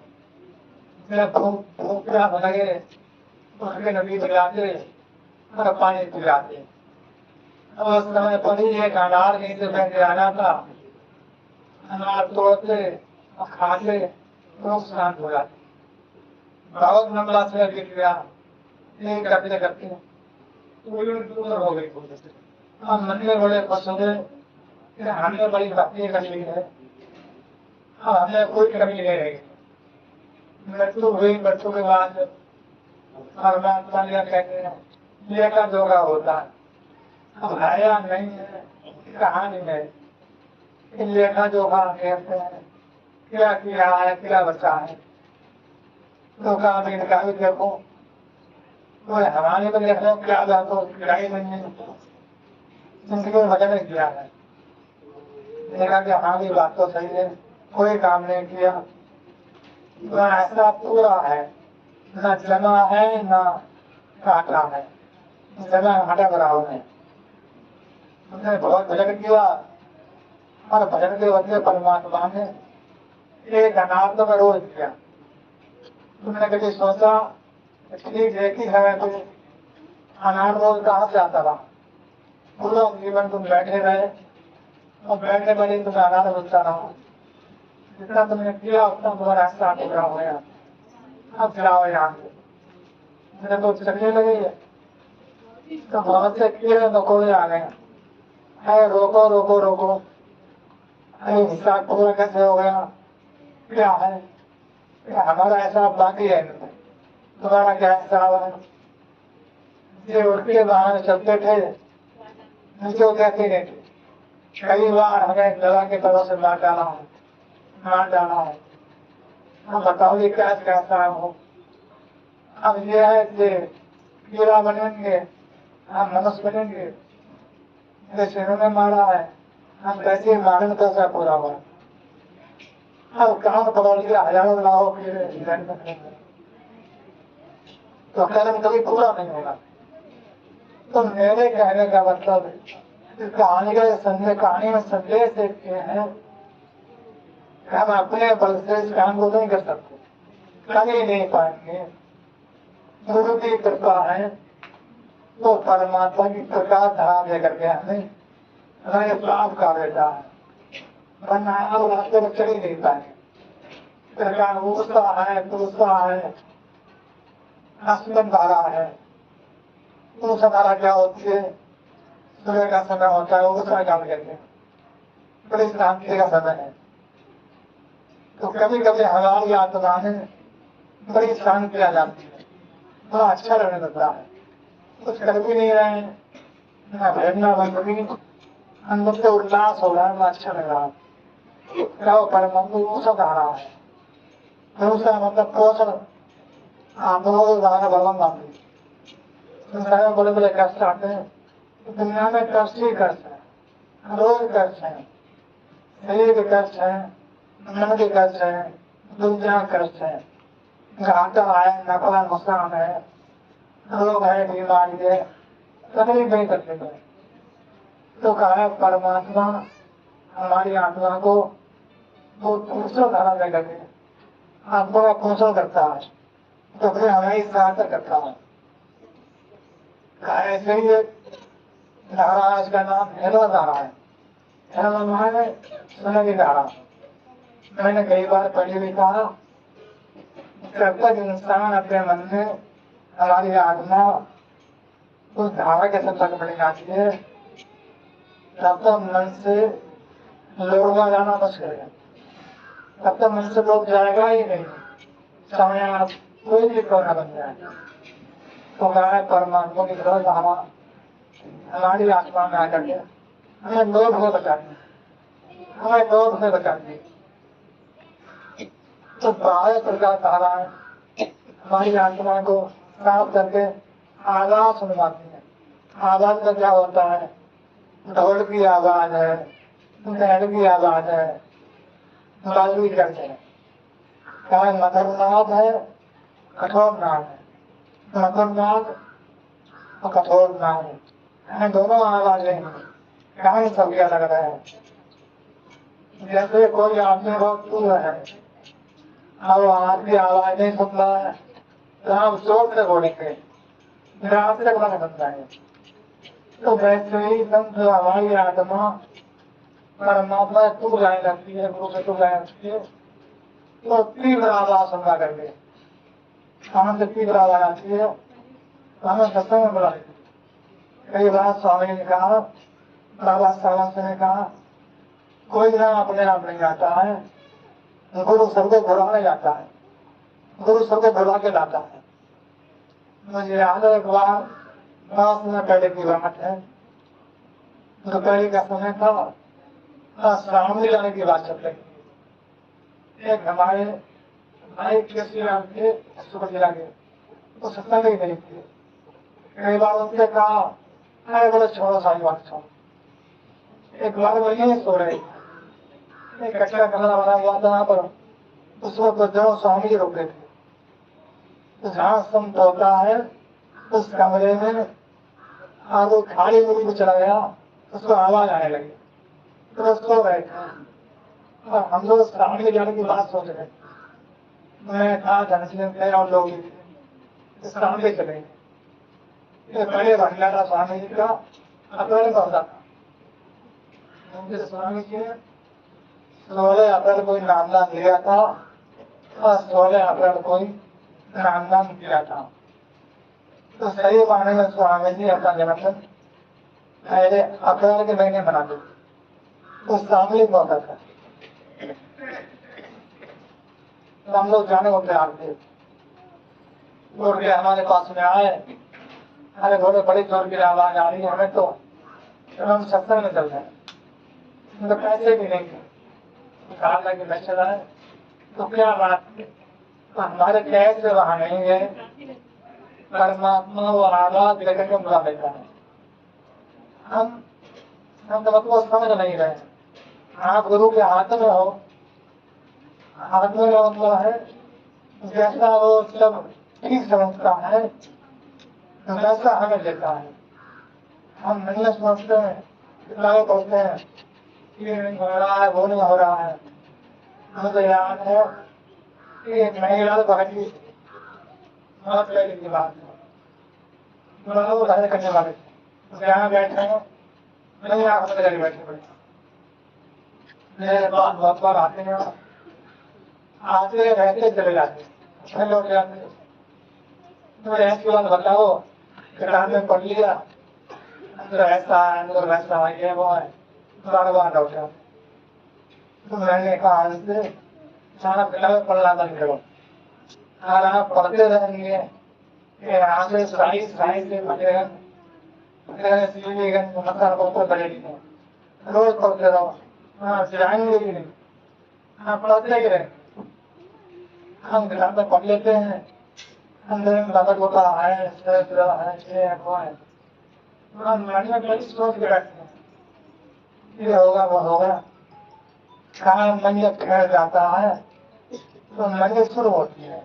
जब खूब प्यास लगे उसके नदी पिलाते और पानी पिलाते। अब उस समय पर ही एक अनार नीचे बैठ आना था, अनार तोड़ते और खाते तो शांत हो जाते। बहुत लंबा समय बीत गया, नहीं करते करते दूर हो गई। और मन में बड़े खुश हो गए कि हमने बड़ी भक्ति कर ली है, हमें कोई कमी नहीं रहेगी। मृत्यु हुई, मृत्यु के बाद परमात्मा ने कहते हैं लेखा जोगा होता है। अब है या नहीं है कहानी है, लेखा जोगा कहते हैं क्या किया है क्या बचा है। तो कहा इनका भी देखो, तो हमारे को देखो क्या था तो लड़ाई नहीं है, जिंदगी में वजन किया है। देखा कि हमारी बात तो सही है, कोई काम नहीं किया, न ऐसा पूरा है, न जमा है न काटा है, जमा हटा बराबर है। उसने बहुत भजन किया और भजन के बदले परमात्मा ने एक अनाथ में रोज किया। तुमने कभी सोचा ठीक है कि है तो अनाथ रोज कहाँ से आता रहा। पूरा जीवन तुम बैठे रहे और बैठे बैठे तुम्हें अनाथ मिलता रहा। जितना तुमने किया उतना तुम्हारा हिस्सा पूरा हो गया। अब जाओ यहाँ से, मेरे तो चलने लगी है तो बहुत से कीड़े मकोड़े आ गए। है रोको रोको रोको, अरे हिसाब पूरा कैसे हो गया, क्या है हमारा ऐसा बाकी है, तुम्हारा क्या हिसाब है। ये उठ के बाहर चलते थे, नीचे उतरते नहीं थे। कई बार हमें दवा के तरफ से मार डाला है। हम बताओ ये क्या कैसा हो। अब ये है कि कीड़ा बनेंगे, हम मनुष्य बनेंगे, जैसे इन्होंने मारा है हम कैसे मारन कैसा पूरा हुआ। अब काम पकड़ लिया हजारों लाखों कीड़े, तो कर्म कभी पूरा नहीं होगा। तो मेरे कहने का मतलब कहानी का संदेश, कहानी में संदेश देखते हैं हम अपने बल से इस काम को नहीं कर सकते, कर ही नहीं पाएंगे। गुरु की कृपा है तो परमात्मा की प्रकाश धरा दे करके हमें हमें प्राप्त कर देता है, वरना हम रास्ते में चल ही नहीं पाएंगे। प्रकार ऊषा है, दूसरा है, आसमन धारा है। ऊषा धारा क्या होती है, सुबह का समय होता है, ऊषा काल कहते हैं, बड़ी शांति का समय है। तो कभी कभी हमारी आत्मा में बड़ी शांति आ जाती है, बड़ा अच्छा लगने लगता है, कुछ कर भी नहीं रहे हैं, ना भेजना बंद भी, अंदर से उल्लास हो रहा है, बड़ा अच्छा लग रहा है। क्या वो परमात्मा पोषक आ रहा है, दूसरा मतलब पोषण आत्मा को ज्यादा बलम आती है। संसार में बड़े बड़े कष्ट आते हैं, तो दुनिया में कष्ट ही कष्ट है, रोग कष्ट है, शरीर के कष्ट है, मन के कष्ट है, दुनिया कष्ट है, घाटा है, नफा नुकसान है, रोग है, बीमारी है, तकलीफ नहीं करते हैं। तो कहा है परमात्मा हमारी आत्मा को वो पोषण धारा में लगे, आत्मा का पोषण करता है, तो फिर हमें इस सहायता करता है। कहा ऐसे ही धारा है, इसका नाम हेला धारा है। हेला है सुनने की धारा। मैंने कई बार पहले भी कहा, जब तक इंसान अपने मन में हमारी आत्मा उस धारा के संपर्क में आती है, तब तक मन से लोड़ा जाना मुश्किल है, तब तक मन से लोग जाएगा ही नहीं, समय कोई भी कोना बन जाए। तो है परमात्मा की तरह धारा हमारी आत्मा में आकर के हमें लोभ से बचाती, हमें लोभ से बचाती। तो 12 प्रकार धाराएं हमारी आत्मा को साफ करके आवाज सुनवाती है। आवाज का क्या होता है? ढोल की आवाज है, बैंड की आवाज है, बाजरी करते हैं। क्या मधुर नाद है, कठोर नाद है, मधुर नाद और कठोर नाद है, दोनों आवाजें कहानी सबके अलग अलग है। जैसे कोई आदमी बहुत दूर है, अब आपकी आवाज नहीं सुन रहा है, तो आप जोर से बोलेंगे, रात से बड़ा बनता है। तो वैसे ही जो हमारी आत्मा परमात्मा टूट जाने लगती है, गुरु से टूट जाने लगती है, तो तीव्र आवाज सुनना करके हमें से तीव्र आवाज आती है, तो हमें सत्संग में बुला लेती है। कई बार स्वामी ने कहा, बाबा साहब ने कहा, कोई ना अपने आप नहीं आता है, गुरु सबको बुलाने जाता है, गुरु सबको बुला के लाता है। मुझे याद है एक बार 5 दिन पहले की बात है, दोपहर का समय था, सामने जाने की बात चल रही थी। एक हमारे भाई कृषि थे सुबह जिला के, वो सत्संग ही नहीं थे। कई बार उनसे कहा, अरे बोले छोड़ो सारी बात छोड़ो। एक बार वो यही सो रहे, एक कच्चा कमरा बना हुआ था वहां पर, उसमें तो जो स्वामी जी रुके थे, जहाँ संत होता है उस कमरे में आगे खाली मुड़ी को चला गया, उसको आवाज आने लगी, तो सो रहे थे और हम लोग सामने जाने की बात सोच रहे। मैं था धनसिंह और लोग सामने चले गए। पहले भंडारा स्वामी जी का अप्रैल का होता था, उनके स्वामी जी ने 16 अप्रैल कोई नामदान लिया था और 16 अप्रैल कोई नामदान किया था। तो सही माने में स्वामी जी अपना जन्मदिन पहले अप्रैल के महीने मनाते थे, तो शामिल होता था। तो हम लोग जाने को तैयार थे, उड़ के हमारे पास में आए, अरे बोले बड़ी जोर की आवाज आ रही है हमें, तो हम सत्संग में चल रहे हैं, तो पैसे भी नहीं थे, कहा कि मैं चला है, तो क्या बात है, तो हमारे कैसे वहां नहीं गए, परमात्मा वो आवाज लेकर के बुला लेता है। हम तो मतलब समझ नहीं रहे। आप गुरु के हाथ में हो, हाथ में मतलब है जैसा वो सब ठीक समझता है वैसा हमें देता है। हम नहीं समझते हैं, किताबें पढ़ते हैं, ये नहीं हो रहा है, वो नहीं हो रहा है। हमें तो याद है कि महिला भागी बहुत पहले की बात है, वो घर करने वाले थे, जहाँ बैठे हैं नहीं आप घर बैठे पड़े, मेरे पास बहुत बार आते हैं, आते रहते चले जाते, छह लोग जाते, तो ऐसी बात बताओ, किताब में पढ़ लिया, अंदर ऐसा है, अंदर वैसा है, ये वो है, बार बार लौट जाते। तो मैंने कहा उनसे, खाना पीना पढ़ना बंद करो। अगर आप पढ़ते रहेंगे यहाँ से सही सही से बनेगा, बढ़ेगी नहीं। रोज पढ़ते रहो, हाँ जाएंगे ही नहीं, हाँ पढ़ते ही रहे। हम घर में पढ़ लेते हैं, अंदर में बाबा गोपा है, ये है वो है, हम मन में बड़ी सोच के रखते हैं ये होगा वो होगा। कहाँ मन जब ठहर जाता है तो मन शुरू होती है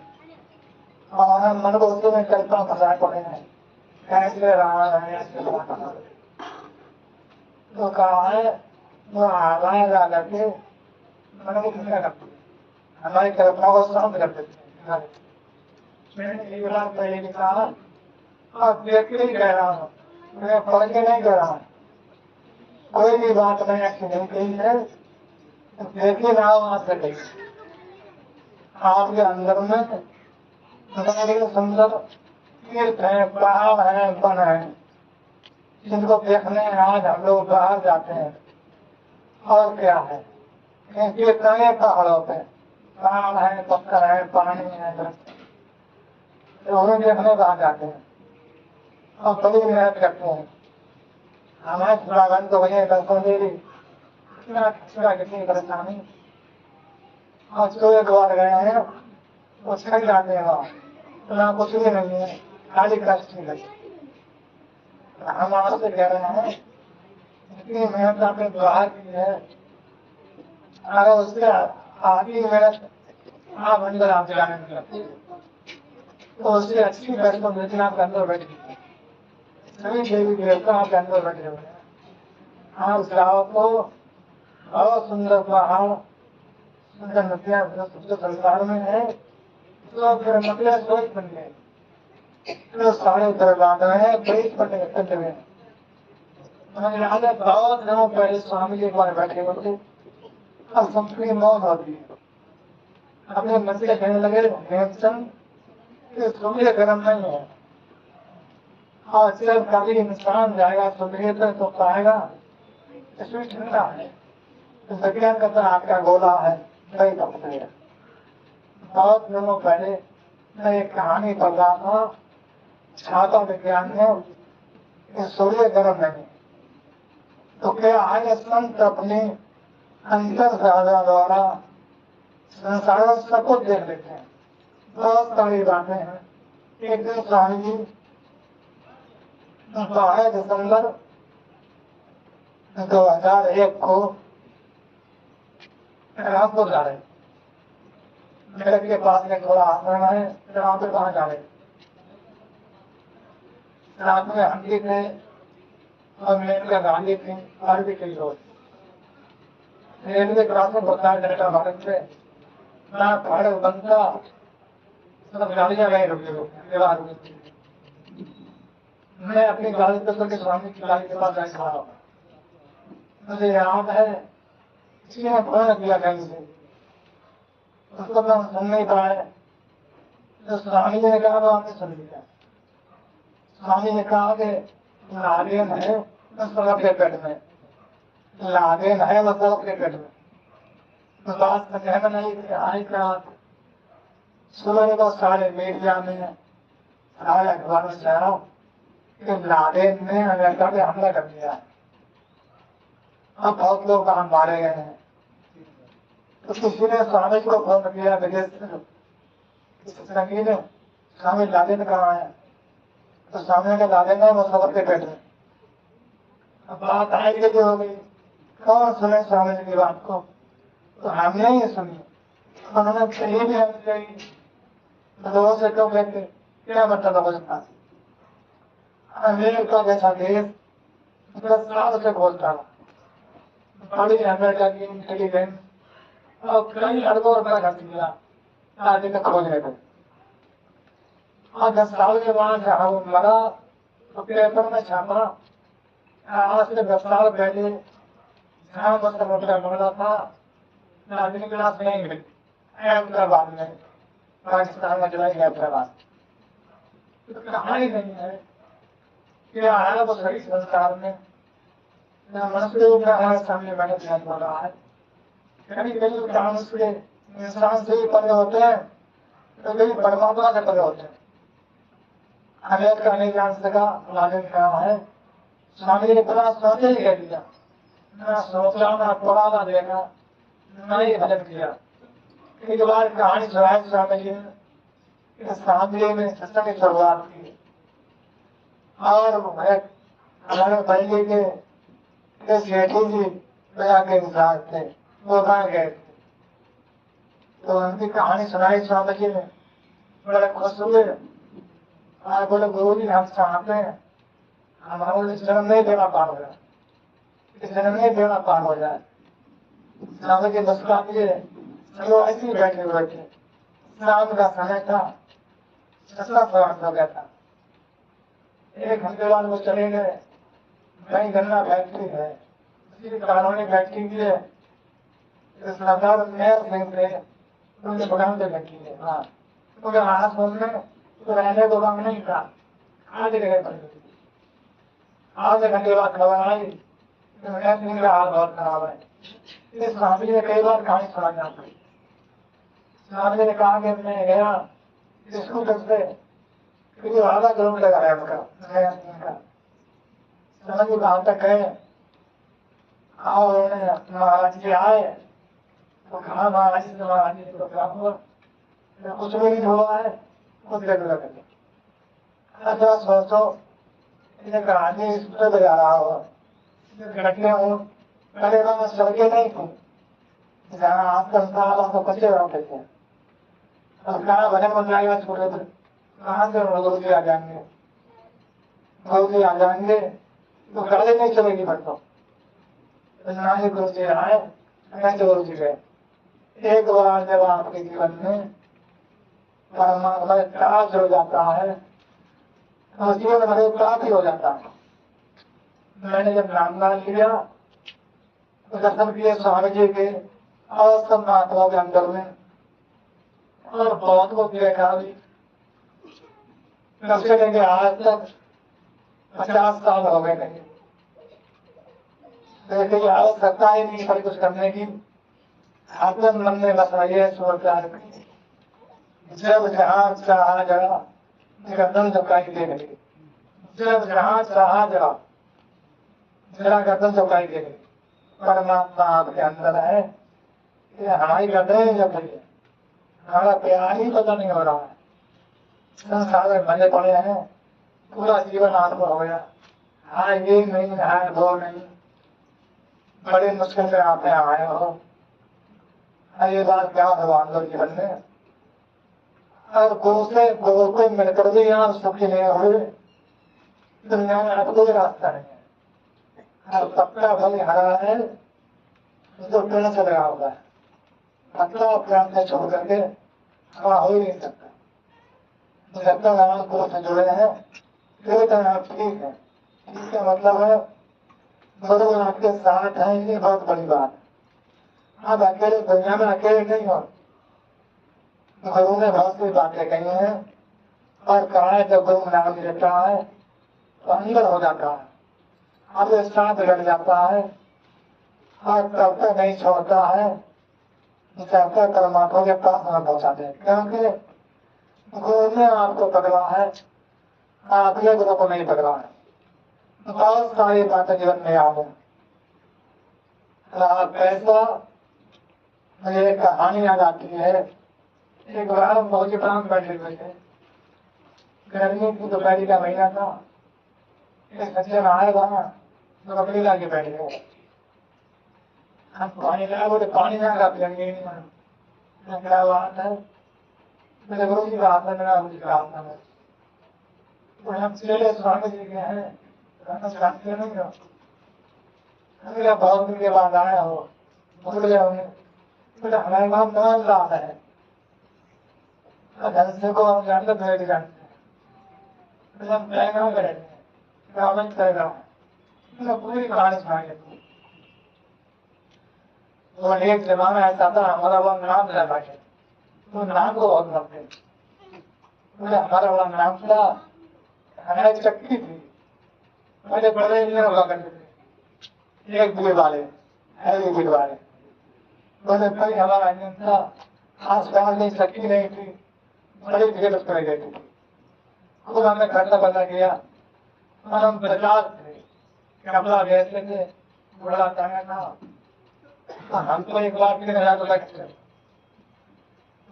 और हम मन को उसी में कल्पना फंसा पड़े हैं, कैसे रावण है ऐसे रावण है। तो कहा है वो आवाज आ करके मन को ठंडा करती है, हमारी कल्पना को शांत कर देती है। मैंने एक बार पहले भी कहा और देख के ही कह रहा हूँ, मैं पढ़ के नहीं कह रहा हूँ, कोई भी बात मैंने अच्छी नहीं कही है, देखिए ना वहां से कही आपके अंदर में बड़े सुंदर तीर्थ है, पहाड़ है, वन है, जिनको देखने आज हम लोग बाहर जाते हैं। और क्या है कीर्तने पहाड़ों पे पहाड़ है, पत्थर है, पानी है, तो उन्हें देखने बाहर जाते हैं और बड़ी मेहनत करते हैं। हमारे खुदावन तो वही दर्शन दे दी, कितनी परेशानी। और जो एक बार गए हैं वो छक जाते हैं वहाँ, ना कुछ भी नहीं है, खाली कष्ट ही लगे। हम आपसे कह रहे हैं इतनी मेहनत आपने बाहर की है, अगर उससे आधी मेहनत आप अंदर आप जाने में लगती तो उससे अच्छी वैष्णव वृत्ति आपके अंदर बैठ गई, सभी देवी देवता आपके अंदर बैठे हुए हैं। आप जाओ तो बहुत सुंदर पहाड़, सुंदर नदियां संसार में है, तो फिर मतलब सोच बन गए, तो सारे दरबार में बड़ी पटे हुए। मुझे याद है बहुत दिनों पहले स्वामी जी एक बार बैठे हुए थे, अब सबकी मौत होती है, अपने मन से कहने लगे हेमचंद सूर्य गर्म नहीं है, और जब कभी इंसान जाएगा सूर्य तक तो पाएगा इसमें ठंडा है, तो विज्ञान का आपका गोला है वही पकड़े है। बहुत दिनों पहले मैं एक कहानी पढ़ रहा था, छाता विज्ञान में सूर्य गर्म नहीं, तो क्या है संत अपने अंतर साधा द्वारा संसार में सब कुछ देख लेते हैं। बहुत सारी बातें हैं। एक दिन स्वामी जी 12 दिसंबर 2001 को रामपुर जा रहे, मेरे के पास में थोड़ा आश्रम है, रामपुर कहाँ जा रहे, रात में हंडी थे और मेरे गांधी थी, और भी कई लोग। रेलवे क्रॉसिंग होता है डेल्टा भारत से, ना पहाड़ बनता, सब गाड़ियां नहीं रुकी रुकी। मैं अपनी गाड़ी पे करके स्वामी की गाड़ी के पास जाके खड़ा हूँ। मुझे याद है किसी ने फोन किया कहीं से, उसको मैं सुन नहीं पाया, तो स्वामी जी ने कहा वो आपने सुन लिया। स्वामी ने कहा कि लादेन है वो सबके पेट में, लादेन है वो सबके पेट में। तो बात समझ में नहीं थी, आई क्या सुबह को सारे मीडिया में सारे अखबार में चाहा कि लादेन ने अमेरिका पे हमला कर दिया है, अब बहुत लोग वहां मारे गए हैं। तो किसी ने स्वामी को फोन किया विदेश से, संगी ने स्वामी लादेन कहाँ है, तो स्वामी के लादेन है वो सबर के पेट में। अब बात आएगी जो हो गई, कौन सुने स्वामी जी की बात को, तो हमने ही सुनी। उन्होंने कहीं भी हम कही लोगों से क्यों कहते, क्या मतलब हो सकता। अमेरिका जैसा देश 10 साल से बोलता रहा, बड़ी अमेरिका की इंटेलिजेंस और कई अरबों रुपया खर्च किया आदमी को खोजने को, और 10 साल के बाद जहाँ वो मरा तो पेपर में छापा, आज से 10 साल पहले जहाँ मतलब रुपया मिला था आदमी क्लास नहीं मिली अहमदाबाद में, पाकिस्तान में चलाई अहमदाबाद। तो कहानी नहीं है क्या है वो सही संस्कार में मनुष्य में हमारे सामने बैठे ध्यान हो रहा है। कभी कभी मनुष्य इंसान से भी परे होते हैं तो कभी परमात्मा से परे होते हैं। हमें का नहीं जान सका लालिन क्या है, स्वामी जी ने पूरा सोचे ही कह दिया, ना सोचा ना पढ़ा ना देखा ना ही भजन किया। एक बार कहानी सुनाई स्वामी जी ने, शादी में सत्संग की शुरुआत की और हमारे भाई के सेठी जी बया के इंसान थे, वो वहां गए थे, तो उनकी कहानी सुनाई स्वामी जी ने, बड़े खुश हुए और बोले गुरु जी हम चाहते हैं हमारा इस जन्म नहीं देना पार हो जाए, इस जन्म नहीं देना पार हो जाए। स्वामी जी मुस्कुरा दिए, चलो ऐसे ही बैठे हुए थे, शाम का समय था, सस्ता समाप्त हो गया था। 1 घंटे बाद वो चले गए, कहीं गन्ना फैक्ट्री है, उसी कॉलोनी फैक्ट्री की है, इस सरदार मेयर सिंह थे, उनके बगान पे फैक्ट्री है। हाँ, उनके हाथ में तो रहने को काम नहीं था, आधे जगह पर आधे घंटे बाद खबर आई तो मेयर सिंह का हाल बहुत खराब है। इस स्वामी जी ने कई बार कहानी सुना जाता है। स्वामी जी ने कहा कि मैं गया स्कूटर से क्योंकि आधा किलोमीटर का है उनका, समझ में कहाँ तक है। और उन्होंने महाराज जी आए तो कहा महाराज जी से, महाराज जी तो क्या हुआ, कुछ भी नहीं हुआ है, कुछ देर लगे। अच्छा सोचो, इन्हें कहानी स्कूटर बजा रहा हो, घटने हो, पहले वहां सड़कें नहीं थी, जहाँ आजकल था तो कच्चे रहते थे, अब कहाँ भजन बन जाएगा स्कूटर पर, कहाँ से गुरु जी आ जाएंगे, गुरु जी आ जाएंगे तो गाड़ी नहीं चलेगी फिर तो ना ही गुरु जी आए न गुरु जी गए। एक बार जब आपके जीवन में परमात्मा प्राप्त हो जाता है तो जीवन भर प्राप्त हो जाता है। मैंने जब नामदान लिया तो दर्शन किए स्वामी जी के और सब महात्माओं के अंदर में, और बहुत को देखा भी, तब से लेके आज तक 50 साल हो गए नहीं, देखिए आवश्यकता ही नहीं पर कुछ करने की, अपने मन में बस रही है सुरचार की, जब जहाँ चाहा जरा गर्दन झुकाई दे गई, जब जहाँ चाहा जरा गर्दन झुकाई दे गई। परमात्मा आपके अंदर है, ये हमारी गर्दन जब गई है, हमारा प्यार ही पता नहीं हो रहा है, संसार में बने पड़े हैं, पूरा जीवन आत्म हो गया, हाँ ये नहीं है वो नहीं, बड़ी मुश्किल से आप यहाँ आए हो, ये बात क्या भगवान को जीवन में, और गुरु से गुरु को मिलकर भी यहाँ सुखी नहीं हुए, दुनिया में अब कोई रास्ता नहीं है। और पत्ता भले हरा है तो पेड़ से लगा हुआ है, पत्ता अपने आप से छोड़ करके हवा हो ही नहीं सकता। जब तक आप गुरु से जुड़े हैं फिर तक आप ठीक है, ठीक है मतलब है गुरु आपके साथ है, ये बहुत बड़ी बात है। आप अकेले दुनिया में अकेले नहीं हो, गुरु ने बहुत सी बातें कही हैं और कहा है जब गुरु नाम लेता है तो अंदर हो जाता है, अब साथ लग जाता है और तब तक नहीं छोड़ता है जब तक परमात्मा के पास न पहुंचा दे, क्योंकि गुरु ने आपको पकड़ा है, आपने गुरु को नहीं पकड़ा है। बहुत सारी बातें जीवन में याद है। पैसा, मुझे एक कहानी याद आती है। एक बार फौजी प्रांत बैठे हुए थे, गर्मी की दोपहरी का महीना था, एक सज्जन आए वहां तो कपड़े लाके बैठ गए, हम पानी लाए, बोले पानी ना का पियेंगे, क्या बात है, मेरे गुरु जी का हाथ है, मेरा गुरु जी का हाथ है, बोले हम चले स्वामी जी के हैं, जानते नहीं हो, हमने बहुत दिन के बाद आया हो, बोले हमने, बोले हमारे वहां मान रहा है, धनसे को हम जानते थे, जानते हैं, हम पैगाम करेंगे, ब्राह्मण पैगाम, पूरी कहानी सुनाएंगे। वो एक जमाना ऐसा था, हमारा वो नाम था भाई, तो नाम को बहुत मानते, बोले हमारा वाला नाम था, हमारी चक्की थी, बड़े बड़े इंजन हुआ करते थे, एक बिल वाले, हैवी बिल वाले, बोले भाई हमारा इंजन था, आसपास नहीं शक्ति नहीं थी, बड़ी भीड़ कर गई थी। खुद हमें खर्चा बना गया और हम 50 थे, कपड़ा बेचते थे, बड़ा तंगा था। हमको 1,03,000 रुपए खर्चे।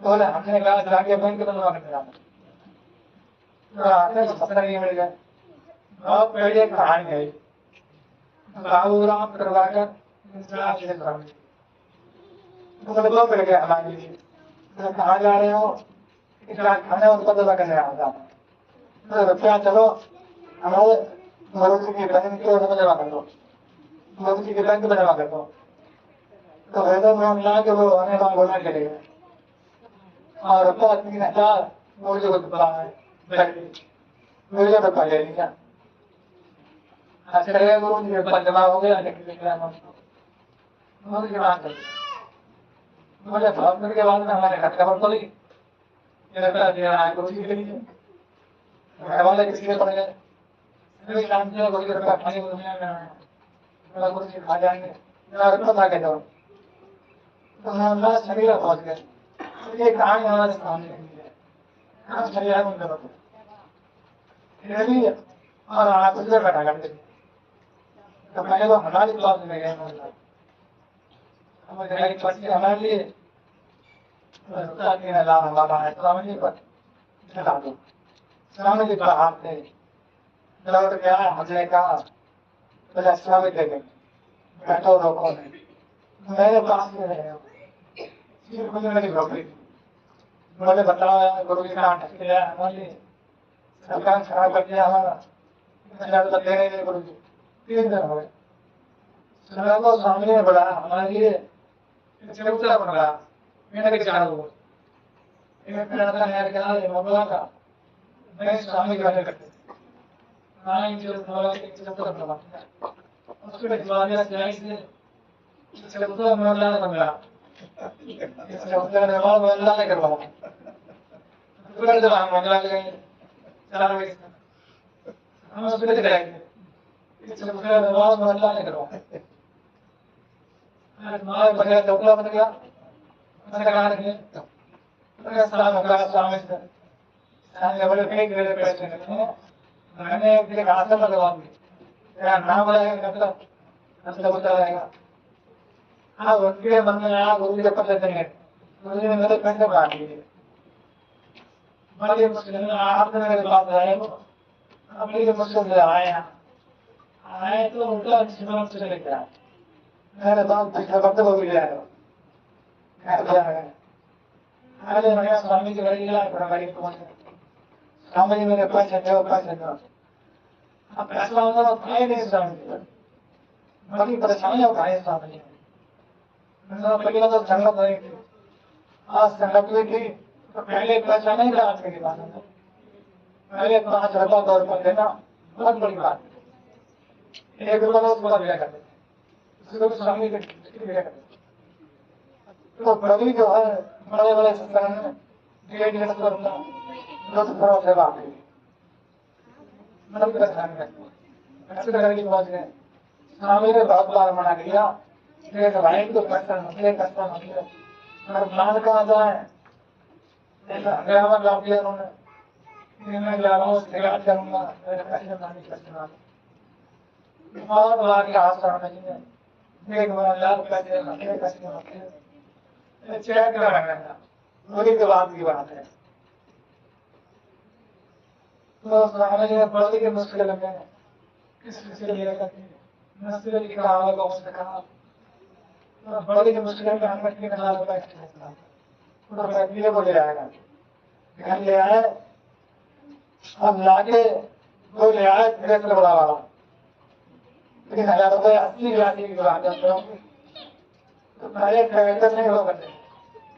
बोले हमने कहा जाके बैंक बनवा कर दिया, तो आते सपना नहीं मिल गया। बहुत पहले कहानी है, बाबूराम प्रभाकर बोले दो मिल गया हमारे लिए। तो कहाँ जा रहे हो? इतना खाने और पता करने आता तो रुपया चलो हमारे मरुति की बैंक के उसमें जमा कर दो, मरुति की बैंक में जमा कर दो। तो वेदर में हम ला के वो आने वाला बोलना चलेगा और रुपया 3,000 मुझे को दुकान है मुझे रुपया ले लिया। चलेगा गुरु जी रुपया जमा हो गया, मुझे बात कर मुझे बहुत मिल के बाद में हमारे घर खबर पड़ी, रुपया दे रहा है गुरु जी के लिए। घर वाले किसी पड़ गए, जानते हो गुरु जी रुपया खाने को में गुरु जी खा जाएंगे, मेरा रुपया था के दो। तो हम शरीर पहुंच गए। ये कहानी हमारे सामने है, हम शरीर में होते और आप उधर बैठा करते। तो पहले वो हमारी क्लास में गए, हमारे पर्ची हमारे लिए 3,000 हमारा है, स्वामी जी पर चला दो। स्वामी जी पर हाथ थे, लौट गया। हमने कहा बोले स्वामी दे देंगे, बैठो रोको नहीं, मेरे पास में रहे हो। फिर खुद मेरी नौकरी बोले बताओ गुरु जी कहाँ ठक गया हमारे लिए, सरकार खराब कर दिया हमारा, तो दे नहीं गुरु जी। 3 दिन हो गए, सरकार को सामने बोला हमारे लिए चौथा बन रहा, मैंने क्या हुआ एक लड़का नया क्या है ममला का, मैं स्वामी के करते हाँ जो ममला के चौथा बनवा उसके दिवालिया से चौथा ममला बन रहा, चौथा ममला नहीं करवा तुरंत हम ममला ले 4 बजे हम उसके जाएंगे, चौथा ममला नहीं करवा माँ बन चौथा बन गया। मैंने कहा स्वामी से बोले फेंक मेरे पैसे नहीं, मैंने एक आसन लगवा दिया, नाम रहेगा मतलब होता रहेगा। हाँ उनके मन में आया गुरु जी के पैसे देंगे, गुरु जी ने मेरे पैसे बांट दिए। बड़ी मुश्किल में आपने मेरे पास आए, बड़ी मुश्किल से आए तो उनका जीवन से लेकर आए मेरे पास पिछले वक्त को भी जाएगा। अरे मैं स्वामी जी गली गया बड़ी पहुंचे, स्वामी जी मेरे पैसे दो पैसे दो। अब पैसा होना खाए नहीं स्वामी जी, बड़ी परेशानियां उठाए स्वामी जी। पहले तो संगत नहीं थी, आज संगत हुई थी तो पहले पैसा नहीं था, आज की बात है पहले 5 रुपया 2 रुपया देना बहुत बड़ी बात है। 1 रुपया उसको दिया करते, उसको स्वामी जी दिया करते। तो कभी जो है बड़े बड़े संस्थान में 1.5 करोड़ 2 करोड़ सेवा की बड़ी परेशानी है। ऐसे करके पहुंच गए, स्वामी ने बहुत बार मना किया, एक भाई को पैसा मुझे पैसा मुझे और मान कहाँ जाए, लाभ दिया उन्होंने, मैं जा रहा हूँ शिकायत करूंगा, मेरे पैसे नहीं करना। बहुत बार के आश्रम में 1,000 पैसे मत पैसे चेक कराना उन्हीं के बाद की बात है। तो स्वामी जी ने बड़ी की मुश्किल में किसी लिए मुश्किल की कहा लोगों से कहा, तो बड़ी की मुश्किल में हमें 3,000 रुपए तो फैक्ट्री को ले आएगा, घर ले आए अब लाके वो ले आए प्रेस बड़ा वाला 3,000 रुपए 80,000 की बात है। तो पहले ट्रैक्टर नहीं हो गए,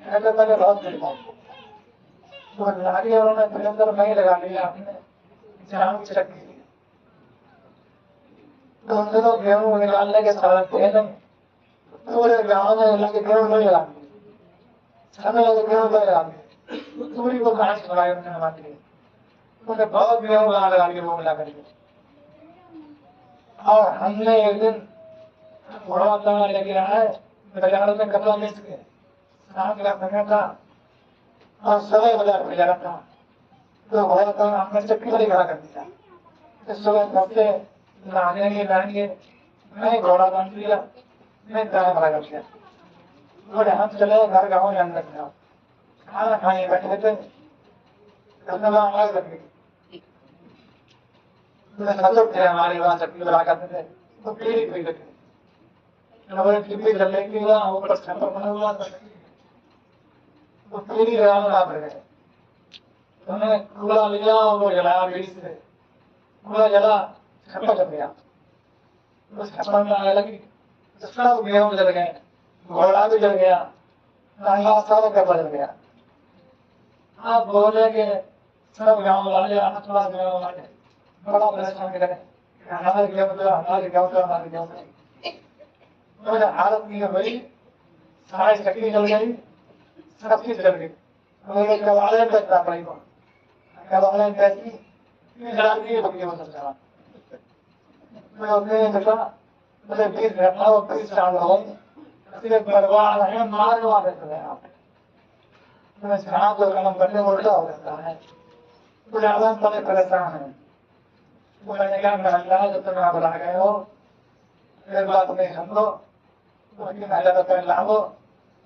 ट्रैक्टर मैंने बहुत देखा, तो लाके उन्होंने सिलेंडर नहीं लगा लिया, आपने जाम चक्की तो उन दिनों गेहूं निकालने के साधन थे नहीं, पूरे गाँव में लगे गेहूं नहीं लगा समय लगे गेहूं नहीं लगा पूरी को कहानी सुनाई उन्होंने हमारे लिए, उन्होंने बहुत गेहूं लगा के वो मिला करके। और हमने एक दिन बड़ा लेके आए बाजार में कपड़ा बेच के, शाम का समय था, और सुबह बाजार में जाना था तो घोड़ा का हमने चक्की वाली खड़ा कर दिया। तो सुबह घर से नहाएंगे मैं घोड़ा बांध दिया, मैं गाय खड़ा कर दिया। बोले हम चले घर गाँव में अंदर जाओ, खाना खाने बैठे थे, आवाज लग गई। सचुट थे हमारे वहाँ चक्की बना करते थे, तो पीढ़ी पीढ़ी थे हमारे टिप्पी चलने की वहाँ ऊपर छप्पर बना हुआ था, तो पीढ़ी लगाना पड़ गए। हमने कूड़ा लिया और वो जलाया बीड़ी से, कूड़ा जला छप्पर जल गया, उस छप्पर में आग लगी, सब गेहूं जल गए, घोड़ा भी जल गया, नांगा सब कपड़ा जल गया। आप बोले कि सब गाँव वाले आसपास गाँव वाले बड़ा परेशान करे, हमारे गेहूं तो हमारे गेहूं तो हमारे गेहूं तो मेरे हालत नहीं हुई, सारी चक्की जल गई, सब चीज जल गई। मेरे कबाड़े में बैठना पड़ेगा, कबाड़े में बैठी की बकरी हो सकता। मैं अपने देखा मुझे 20 घंटा और 20 साल हो गए, परिवार है मारने वाले थे आप। मैं जहाँ को कलम करने उल्टा हो जाता है, तो ज्यादा बड़े परेशान है। वो मैंने कहा महंगा जब तक आप बना गए हो, एक बात नहीं समझो, उसकी 1000 रुपये लाओ,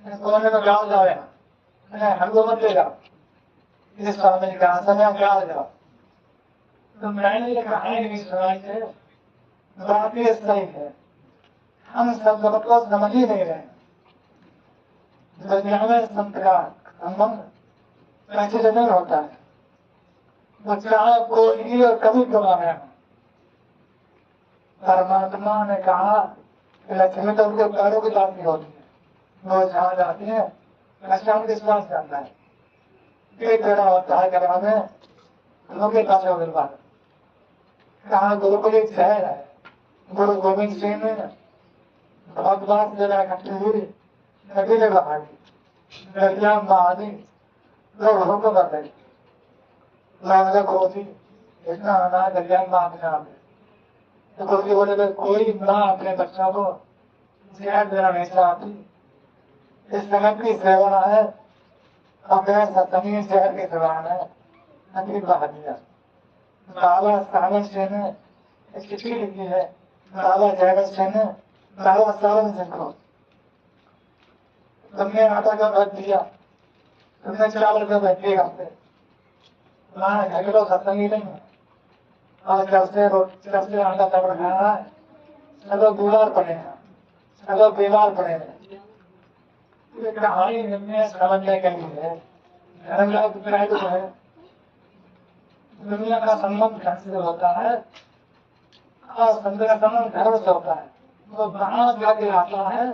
कोने में गाँव जाए, हमको मत देगा, इस स्वामी ने कहा समय हम गाँव जाओ। तो मैंने ये कहानी नहीं सुनाई थे, बात ये सही है, हम सब जगत को समझ ही नहीं रहे। दुनिया में संत का संबंध पैसे से नहीं होता है, वो चाहे कोई ही और कभी कमा है। परमात्मा ने कहा कि लक्ष्मी तो उनके पैरों की बात नहीं होती है, वो जहाँ जाती है लक्ष्मी विश्वास करता है, एक तेरा होता है करा में लोग के पास हो गए। कहा गुरुकुल एक शहर है, गुरु गोविंद सिंह ने भगवान से इकट्ठी हुई नदी ने बहा दी, दरिया बहादी लोग हुक्म कर रहे लोग गोदी इतना आना दरिया में बहाने आ गए। तो गुरु जी बोले कोई माँ अपने बच्चों को जहर देना नहीं चाहती, इस जगत की सेवा है और मैं सतमी जहर की सेवा है, नदी बहा दिया। बाबा सावन सिंह ने एक चिट्ठी लिखी है, बाबा जयवंत सिंह ने बाबा सावन सिंह को, तुमने आटा का भर दिया, तुमने चावल का भर दिया, वहाँ घर लोग सत्संगी नहीं है, और जब से आटा चावल खा रहा है सब लोग बीमार पड़े हैं, सब लोग बीमार पड़े हैं। ये कहानी में समझने के लिए धर्म का है, दुनिया का संबंध धर्म से होता है और संत का संबंध धर्म से होता है। वो वहां जाके आता है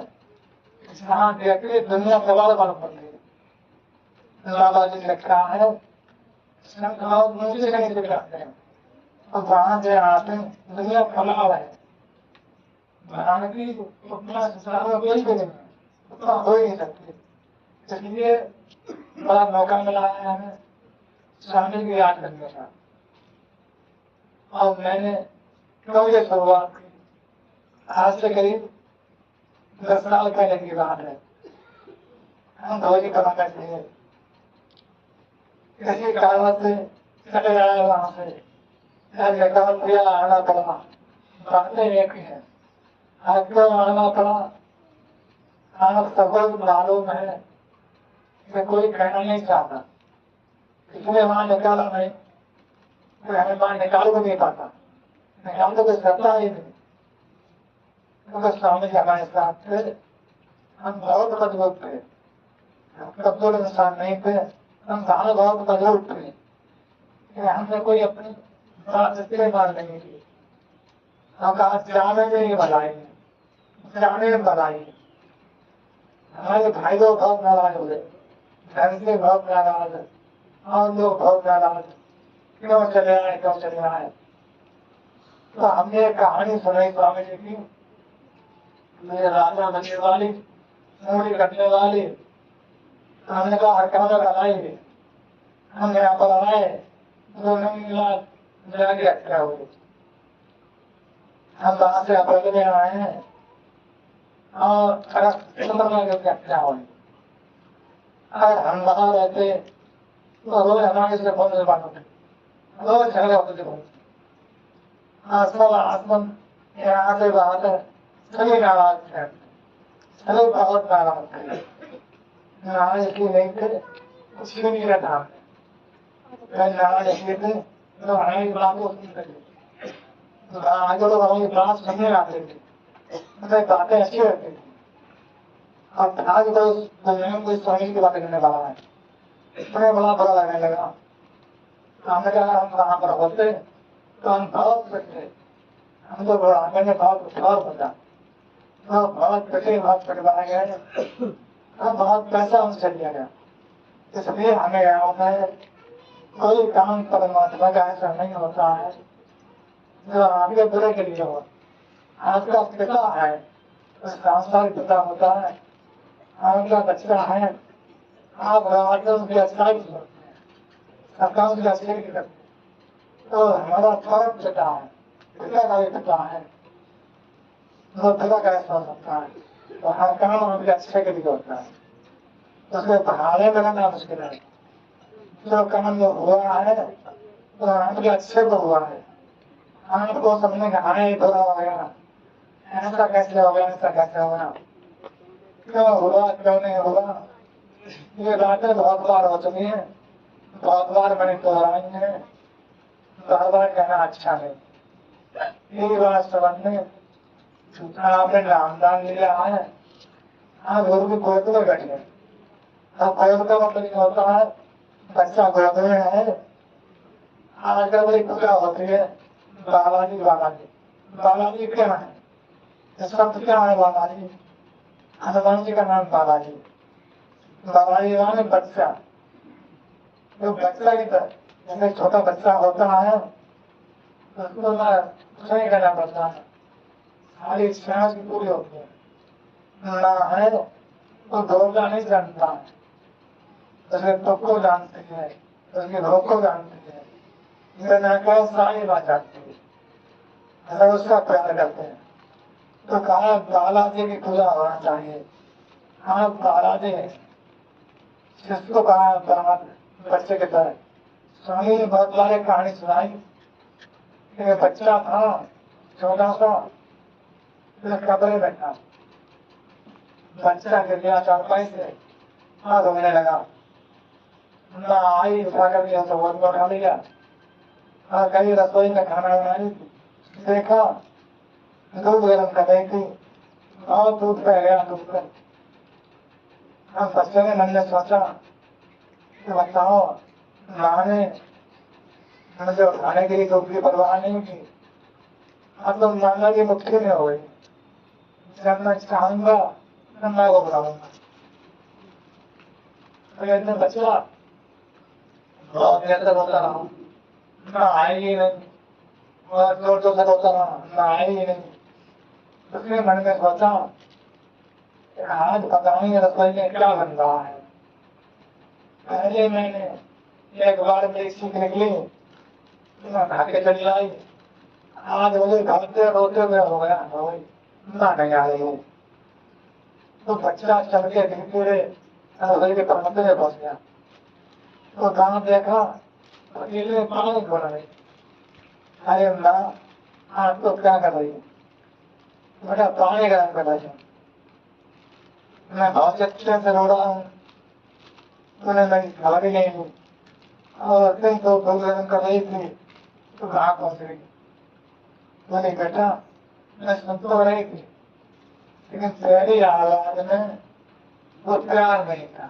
जहाँ देखते दुनिया सवाल बन पड़ती है। बाबा जी ने कहा है संत भाव मुझे नहीं दिखाते हैं, और वहां से आते दुनिया फैलाव है, वहां की उतना संसार कोई भी नहीं, उतना हो ही नहीं सकती। इसलिए बड़ा मौका मिला है हमें स्वामी की याद करने का। और मैंने क्यों ये शुरुआत की, आज से करीब 10 साल पहले की बात है। हम धोजी कमा करते थे, किसी कारण से चले आए वहां से, निकाल दिया, आना पड़ा, बातें एक ही है, आपको आना पड़ा। आप सबको मालूम है कि कोई कहना नहीं चाहता, इसलिए वहां निकाला नहीं, हमें वहां निकाल भी नहीं पाता, निकाल तो कोई करता ही नहीं। तो स्वामी जी हमारे साथ थे, हम बहुत मजबूत थे, कमजोर इंसान नहीं थे, हम बाहर बहुत मजबूत थे। हमने कोई अपनी बात इस्तेमाल नहीं की, हम कहा जाने में ही भलाई, जाने में भलाई। हमारे भाई लोग बहुत नाराज हो गए, धन से बहुत नाराज है, और लोग बहुत नाराज, क्यों चले आए क्यों चले आए। तो हमने एक कहानी सुनाई स्वामी जी की, मेरे राजा बनने वाली, मूड़ी कटने वाली। हमने कहा हर काम में बनाएंगे, हम यहाँ पर आए, 2 महीने जाके हत्या हुई। हम वहां से अप्रैल में आए हैं और अगस्त में हत्या हुई। अगर हम वहां रहते तो रोज हमारे से फोन से बात होती है, रोज झगड़े होते थे बहुत। आसमान आसमान यहाँ से बात है, सभी नाराज थे, सभी बहुत नाराज थे। नाराज इसलिए नहीं थे, कुछ भी नहीं रहता। अगर नाराज इसलिए थे तो हमारी बात को सुनते थे, तो आगे लोग हमारी बात सुनने आते थे, हमें बातें अच्छी लगती थी। अब आज कोई स्वामी की बातें करने वाला है, इतने बड़ा बुरा लगने लगा। हमने कहा हम वहां पर होते तो हम बहुत पिटते, हम तो बुढ़ापे में बहुत और होता, तो बहुत पिटे, बहुत पिटवाए गए, और बहुत पैसा हमसे लिया गया। इसलिए हमें गाँव में कोई काम परमात्मा का ऐसा नहीं होता है जो आपके बुरे के लिए हो। आपका पिता है तो सांसारिक पिता होता है, आपका बच्चा है, आप रात उसकी अच्छाई करते हैं, सबका उसकी अच्छाई करते हैं, तो हमारा फर्क पिता है, पिता का भी पिता है, वो पिता का ऐसा हो सकता है, तो हर काम उनके अच्छे के लिए होता है, उसके पढ़ाने में रहना मुश्किल है। जो काम जो हुआ है तो आपके अच्छे को हुआ है, आपको समझने का हाँ बुरा हो गया, ऐसा कैसे हो गया, ऐसा कैसे हो गया, क्यों हुआ, क्यों नहीं हुआ, ये बातें बहुत बार हो चुकी हैं, बहुत बार मैंने दोहराई है, बार बार कहना अच्छा नहीं। यही बात समझने आपने नामदान लिया है, आप गुरु की गोद में बैठे, अब गोद का मतलब ये होता है बच्चा गोद में है। आजकल बड़ी पूजा होती है बालाजी बालाजी, बालाजी क्या है, शब्द क्या है बालाजी, हनुमान जी का नाम बालाजी, बालाजी माने बच्चा, जो बच्चा की तरह जैसे छोटा बच्चा होता है उसको ना कुछ नहीं करना पड़ता है, सारी इच्छाएं की पूरी होती है, ना है तो बोलना नहीं जानता है, उसके तुक को जानती है, उसके भोग को जानती है, बिना कहे सारी बात जानती है, अगर उसका प्यार करते हैं तो कहा बालाजी की पूजा होना चाहिए। हाँ बालाजी जिसको कहा दामाद बच्चे के तरह, स्वामी ने बहुत बार कहानी सुनाई, एक बच्चा था छोटा सा, कपड़े में था, बच्चा गिर गया चारपाई से, हाथ रोने लगा, ना आई उठा कर दिया तो वो उठा लिया, और कहीं रसोई में खाना बनाई, देखा दूध गर्म कर रही थी, और दूध पे गया, दूध पे हम बच्चे ने मन ने सोचा कि बताओ माँ ने मुझे उठाने के लिए दूध की परवाह नहीं की, अब तो माना की मुट्ठी में हो गई, जब मैं चाहूंगा तब मैं को बुलाऊंगा। तो इतने बच्चा बहुत देर तक होता रहा, ना आएगी नहीं, और जोर जोर से होता रहा, ना आएगी नहीं। उसने मन में सोचा आज पता नहीं रसोई में क्या बन रहा है, पहले मैंने एक बार मेरी सीख निकली, मैं भाग के चली आई, आज मुझे भागते रोते हुए हो गया ना नहीं आ रही है। तो बच्चा चल के धीरे धीरे रसोई के परमते में पहुंच गया, तो गांव देखा अकेले पानी खोल रही, अरे माँ आप तो क्या कर रही है, बेटा पानी गर्म कर रही हूँ, मैं बहुत अच्छे से रो रहा हूँ, तूने मेरी खबर ही नहीं ली, और तुम तो दूध गर्म कर रही थी तो कहाँ पहुंच गई। बोले बेटा मैं सुन तो रही थी, लेकिन तेरी आवाज में वो प्यार नहीं था,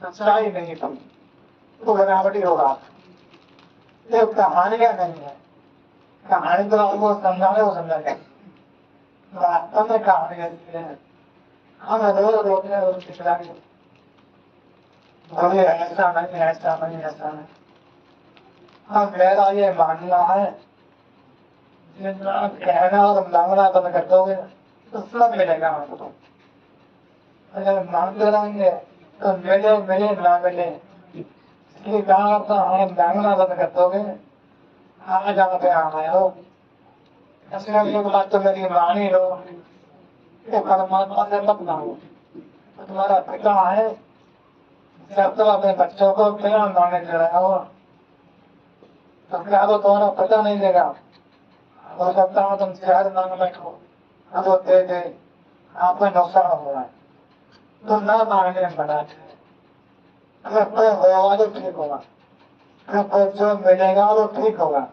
सच्चाई नहीं थी, तो बनावटी हो रहा था। ये कहानियां नहीं है, कहानी तो आपको समझाने को समझा जाए, वास्तव में कहानी ऐसी है, हम रोज रोते हैं, रोज पिछलाई बोले ऐसा नहीं, ऐसा नहीं, ऐसा नहीं। अब मेरा ये मानना है जितना कहना और मांगना बंद कर दोगे तो सब मिलेगा आपको, अगर मांगते रहेंगे तो मिले मिले ना मिले, इसलिए कहा था हम मांगना बंद कर दोगे आज आप यहाँ आए हो, इसलिए एक बात तो मेरी मानी लो कि परमात्मा से मत मांगो, तुम्हारा पिता है जब तुम अपने बच्चों को प्रेम मांगने दे रहे हो तो क्या वो तुम्हारा पता नहीं देगा? हो सकता है तुम शहर मांग बैठो, अब वो दे दे, आपका नुकसान होगा। तो ना मांगने में बना दे। अगर कोई होगा तो ठीक होगा, अगर कोई जो मिलेगा वो ठीक होगा।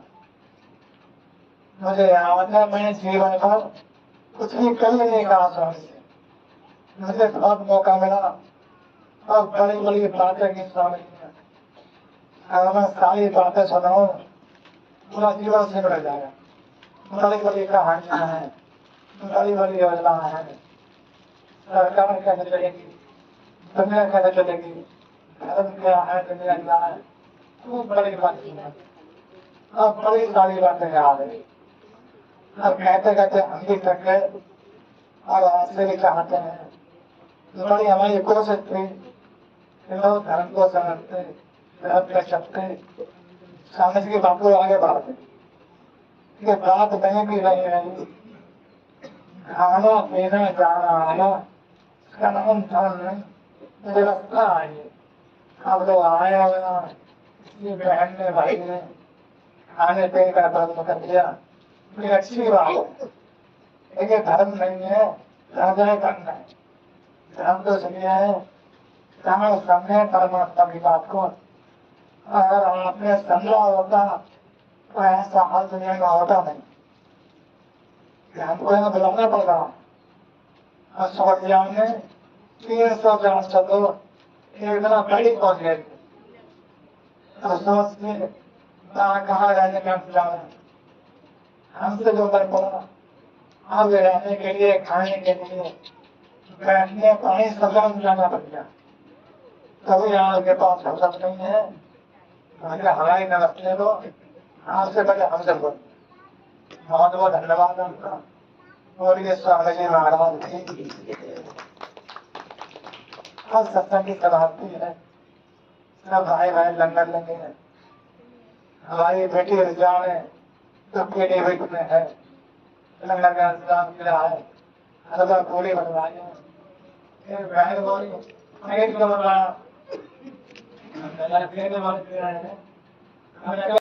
मुझे याद है मैंने जीवन भर कुछ भी कभी नहीं कहा स्वामी से। मुझे बहुत मौका मिला और बड़ी बड़ी बातें की स्वामी ने। अगर मैं सारी बातें सुनाऊं पूरा जीवन से बढ़ जाएगा। बड़ी बड़ी कहानियां हैं, बड़ी बड़ी योजनाएं हैं, सरकार कैसे चलेगी, दुनिया कैसे चलेगी, धर्म क्या है, दुनिया क्या है, खूब बड़ी बातें हैं। अब बड़ी सारी बातें याद है। अब कहते कहते हम भी थक गए और आपसे भी चाहते हैं। बड़ी हमारी कोशिश थी कि लोग धर्म को समझते, धर्म पे चलते, समझ की बात को आगे बढ़ते। ये बात नहीं भी नहीं रही, खाना पीना जाना आना इसका नाम धर्म नहीं, व्यवस्था आई। अब लोग आए हुए हैं, ये बहन ने भाई ने खाने पीने का बंद कर दिया, ये अच्छी बात है। लेकिन धर्म नहीं है, राजा करना है। धर्म तो इसलिए है जहाँ समझे परमात्मा की बात को। अगर आपने समझा होता तो ऐसा हाल दुनिया में होता नहीं। हमको यहाँ बुलाना पड़ रहा। और सोचिया में 300 ग्राम चलो एक दिन पहले पहुंच गए। तो सोचते कहाँ रहने का इंतजाम है, हमसे जो कर पड़ा। अब रहने के लिए, खाने के लिए, बैठने पानी सब जाना पड़ गया। कभी आपके पास फुर्सत नहीं है, हमारी नमस्ते दो, आपसे पहले हमसे बोलो। बहुत बहुत धन्यवाद आपका। और ये स्वामी जी महाराज की हर सत्संग की समाप्ति है। सब भाई भाई लंगर लगे हैं। हमारी बेटी रिजा में तो पीढ़ी वीट में है, लंगर का इंतजाम किया है, हलवा पूरी बनवाई है। फिर बहन बोली पेट को बनवाया, मैंने वाले दे रहे हैं। हमने कहा